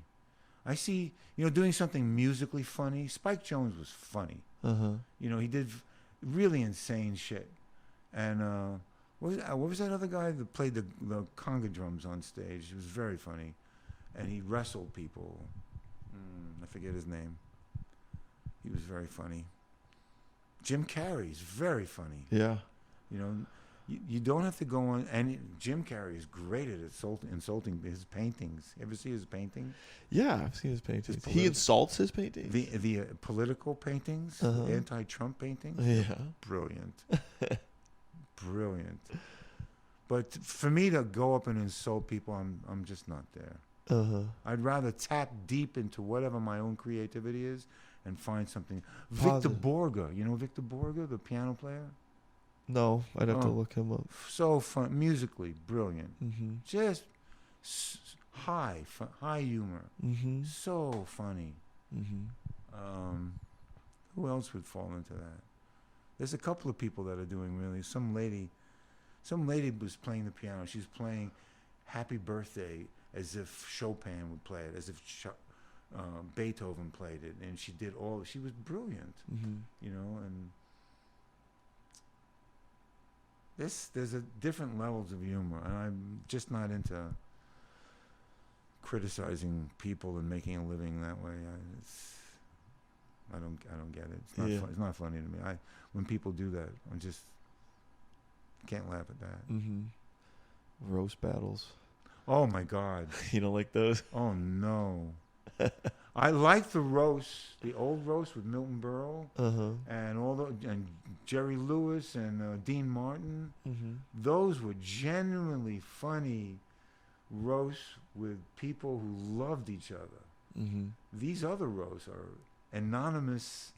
I see, doing something musically funny. Spike Jones was funny. He did really insane shit. And what was that other guy that played the conga drums on stage? He was very funny, and he wrestled people. I forget his name. He was very funny. Jim Carrey's very funny. Yeah. You don't have to go on. And Jim Carrey is great at insulting his paintings. Ever see his paintings? Yeah, I've seen his paintings. He insults his paintings? The political paintings, anti-Trump paintings. Yeah. Brilliant. Brilliant. But for me to go up and insult people, I'm just not there. I'd rather tap deep into whatever my own creativity is and find something. Victor Borge, Victor Borge, the piano player? No, I'd have to look him up. So fun, musically brilliant. Just high humor. So funny. Who else would fall into that? There's a couple of people that are doing really. Some lady was playing the piano. She's playing Happy Birthday as if Chopin would play it, as if Beethoven played it, and she was brilliant, and there's a different levels of humor, and I'm just not into criticizing people and making a living that way. I don't get it. It's not fun. It's not funny to me. When people do that, I just can't laugh at that. Roast battles. Oh my God. You don't like those? Oh no. I like the old roast with Milton Berle and Jerry Lewis and Dean Martin. Those were genuinely funny roasts with people who loved each other. These other roasts are anonymous,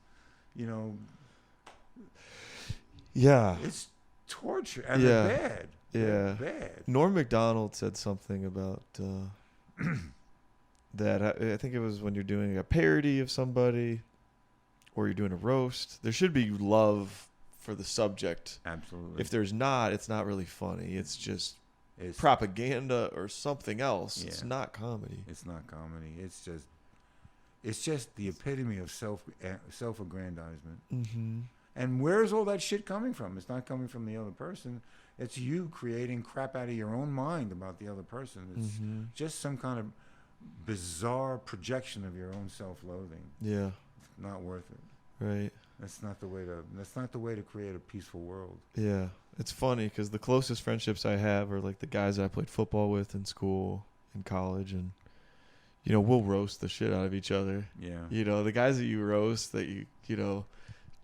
Yeah. It's torture, and they're bad. Yeah. They're bad. Norm Macdonald said something about that. I think it was when you're doing a parody of somebody or you're doing a roast, there should be love for the subject. Absolutely. If there's not, it's not really funny. It's just propaganda or something else. Yeah. It's not comedy. It's not comedy. It's just the epitome of self-aggrandizement. And where's all that shit coming from? It's not coming from the other person. It's you creating crap out of your own mind about the other person. It's just some kind of bizarre projection of your own self-loathing. Yeah. It's not worth it. Right. That's not the way to create a peaceful world. Yeah. It's funny because the closest friendships I have are like the guys I played football with in school, in college, and we'll roast the shit out of each other. Yeah. The guys that you roast that you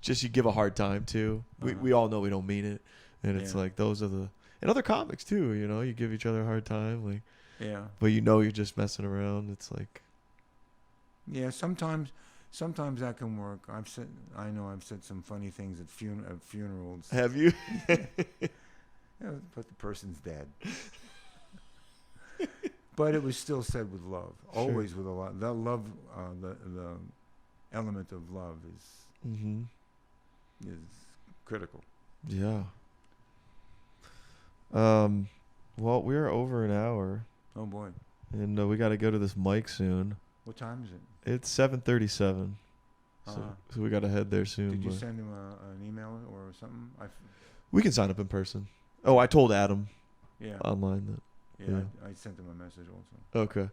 just you give a hard time to. We all know we don't mean it. And it's like those are and other comics too, you give each other a hard time, like. Yeah. But you're just messing around. It's like. Yeah, sometimes that can work. I've said some funny things at funerals. Have you? But the person's dead. But it was still said with love, always with a lot. The love, the element of love is critical. Yeah. Well, we are over an hour. Oh boy. And we got to go to this mic soon. What time is it? It's 7:37. So we got to head there soon. Did you send him an email or something? We can sign up in person. Oh, I told Adam. Yeah. Online that. Yeah. I sent him a message also. Okay.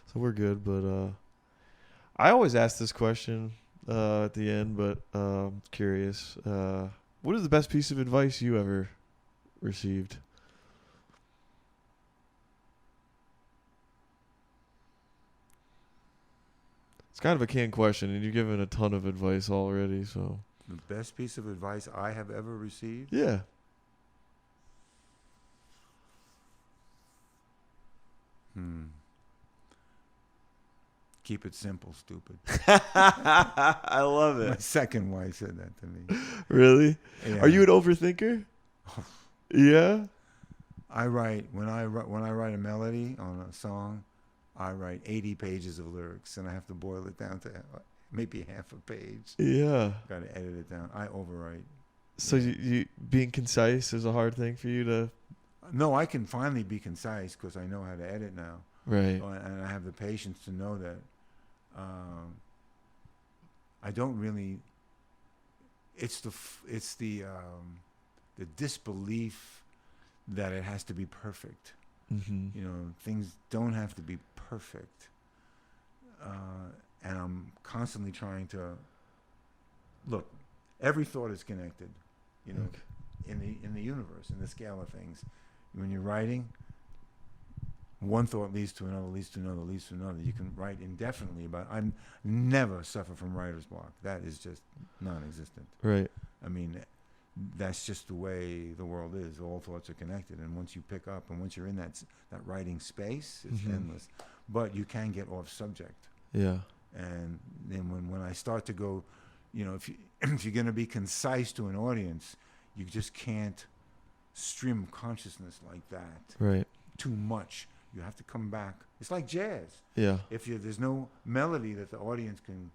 So we're good, but I always ask this question at the end, but I'm curious. What is the best piece of advice you ever received? It's kind of a canned question, and you've given a ton of advice already, so. The best piece of advice I have ever received? Yeah. Keep it simple, stupid. I love it. My second wife said that to me. Really? Yeah. Are you an overthinker? Yeah? When I write a melody on a song, I write 80 pages of lyrics, and I have to boil it down to maybe half a page. Yeah. Got to edit it down. I overwrite. So you being concise is a hard thing for you to... No, I can finally be concise because I know how to edit now. Right. And I have the patience to know that I don't really. It's the disbelief that it has to be perfect. Mm-hmm. You know, things don't have to be perfect. And I'm constantly trying to look. Every thought is connected. You know, Okay. in the universe, in the scale of things. When you're writing, one thought leads to another, leads to another, leads to another. You can write indefinitely about. I never suffer from writer's block. That is just non-existent. Right. I mean, that's just the way the world is. All thoughts are connected, and once you pick up, and once you're in that writing space, it's Mm-hmm. endless. But you can get off subject. Yeah. And then when I start to go, you know, if you're going to be concise to an audience, you just can't stream of consciousness like that Right. too much. You have to come back. It's like jazz. Yeah. If there's no melody that the audience can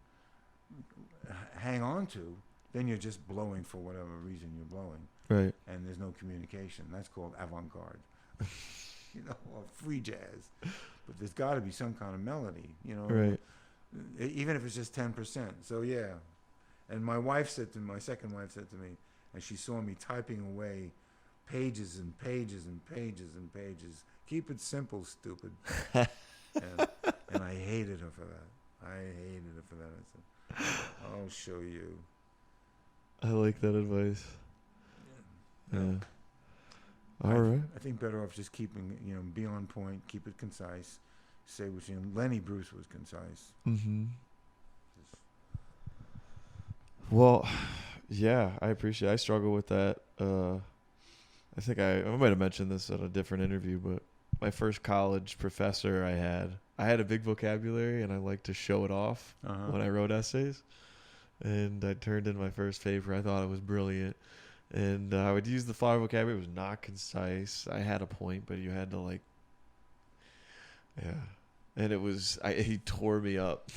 hang on to, then you're just blowing for whatever reason you're blowing, Right. and there's no communication. That's called avant-garde, you know, or free jazz. But there's got to be some kind of melody, you know, Right. even if it's just 10%. So yeah, and my second wife said to me, and she saw me typing away pages and pages and pages and pages. Keep it simple, stupid. and I hated her for that. I said, I'll show you. I like that advice. Yeah. I All right. I think better off just keeping, you know, be on point, keep it concise, say what you know. Lenny Bruce was concise. Mm-hmm. Well, yeah, I appreciate it. I struggle with that. I think I might have mentioned this at a different interview, but my first college professor I had a big vocabulary, and I liked to show it off when I wrote essays. And I turned in my first paper. I thought it was brilliant. And I would use the flower vocabulary. It was not concise. I had a point, but you had to like, yeah. And it was, he tore me up.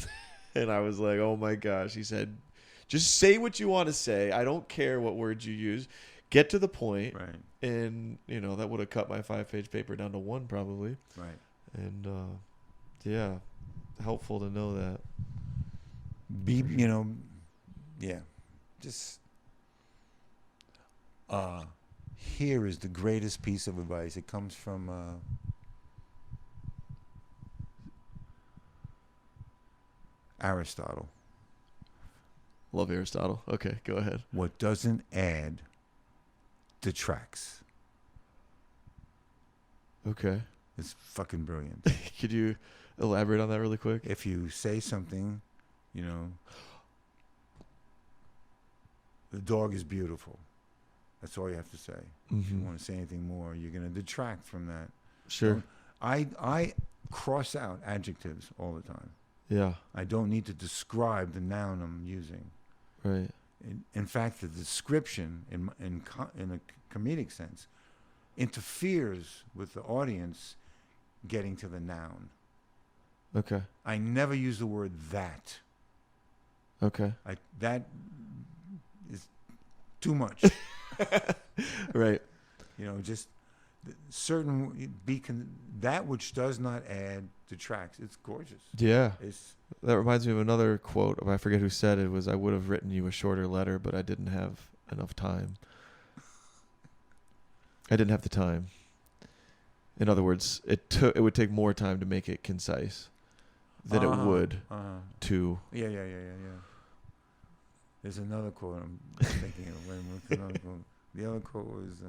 And I was like, oh my gosh. He said, just say what you want to say. I don't care what words you use. Get to the point. Right. And, you know, that would have cut my 5-page paper down to 1 probably. Right. And, yeah, helpful to know that. Be, you know, yeah. Just, here is the greatest piece of advice. It comes from Aristotle. Love Aristotle. Okay, go ahead. What doesn't add detracts. Okay. It's fucking brilliant. Could you elaborate on that really quick? If you say something, you know, the dog is beautiful. That's all you have to say. If you want to say anything more, you're going to detract from that. Sure. I cross out adjectives all the time. Yeah. I don't need to describe the noun I'm using. Right. In fact, the description, in a comedic sense, interferes with the audience getting to the noun. Okay. I never use the word that. Okay. That is too much. Right. You know, just that which does not add detracts. It's gorgeous. Yeah. It's That reminds me of another quote. I forget who said it. Was I would have written you a shorter letter, but I didn't have enough time. I didn't have the time. In other words, it would take more time to make it concise than it would to. Yeah. There's another quote I'm thinking of. What's another quote? The other quote was,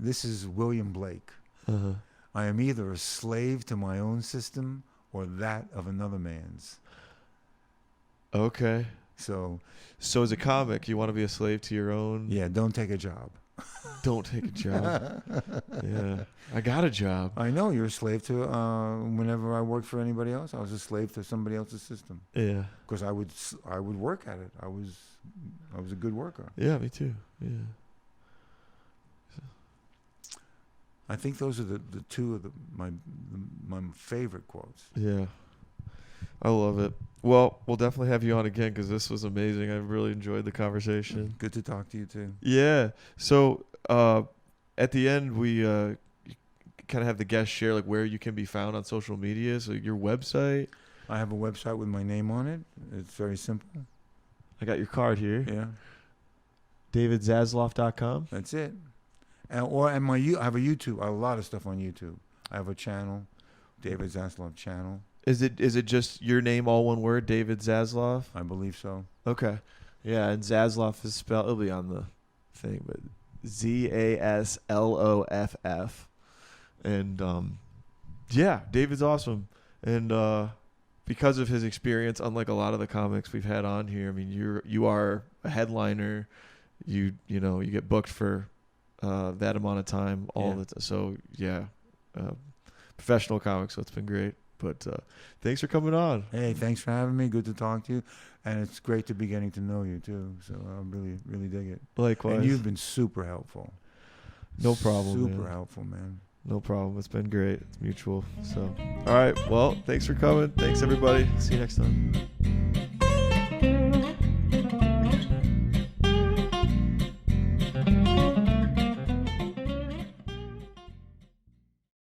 this is William Blake. Uh-huh. I am either a slave to my own system or that of another man's. Okay. So as a comic, you want to be a slave to your own. yeah, don't take a job. Don't take a job. Yeah. I got a job. I know you're a slave to, whenever I worked for anybody else, I was a slave to somebody else's system. Yeah. Because I would work at it. I was a good worker. Yeah, me too. Yeah. I think those are the two of my favorite quotes. Yeah. I love it. Well, we'll definitely have you on again because this was amazing. I really enjoyed the conversation. Good to talk to you too. Yeah. So at the end, we kind of have the guests share like where you can be found on social media. So your website. I have a website with my name on it. It's very simple. I got your card here. Yeah. DavidZasloff.com. That's it. I have a YouTube. I have a lot of stuff on YouTube. I have a channel, David Zasloff channel. Is it just your name, all one word, David Zasloff? I believe so. Okay. Yeah, and Zasloff is spelled, it'll be on the thing, but Zasloff. And yeah, David's awesome. And because of his experience, unlike a lot of the comics we've had on here, I mean, you are a headliner. You get booked for that amount of time so yeah, professional comic, so it's been great. But thanks for coming on. Hey, thanks for having me. Good to talk to you, and it's great to be getting to know you too. So I really dig it. Likewise. And you've been super helpful. No problem. Super helpful, man. No problem. It's been great. It's mutual. So all right. Well, thanks for coming. Thanks everybody. See you next time.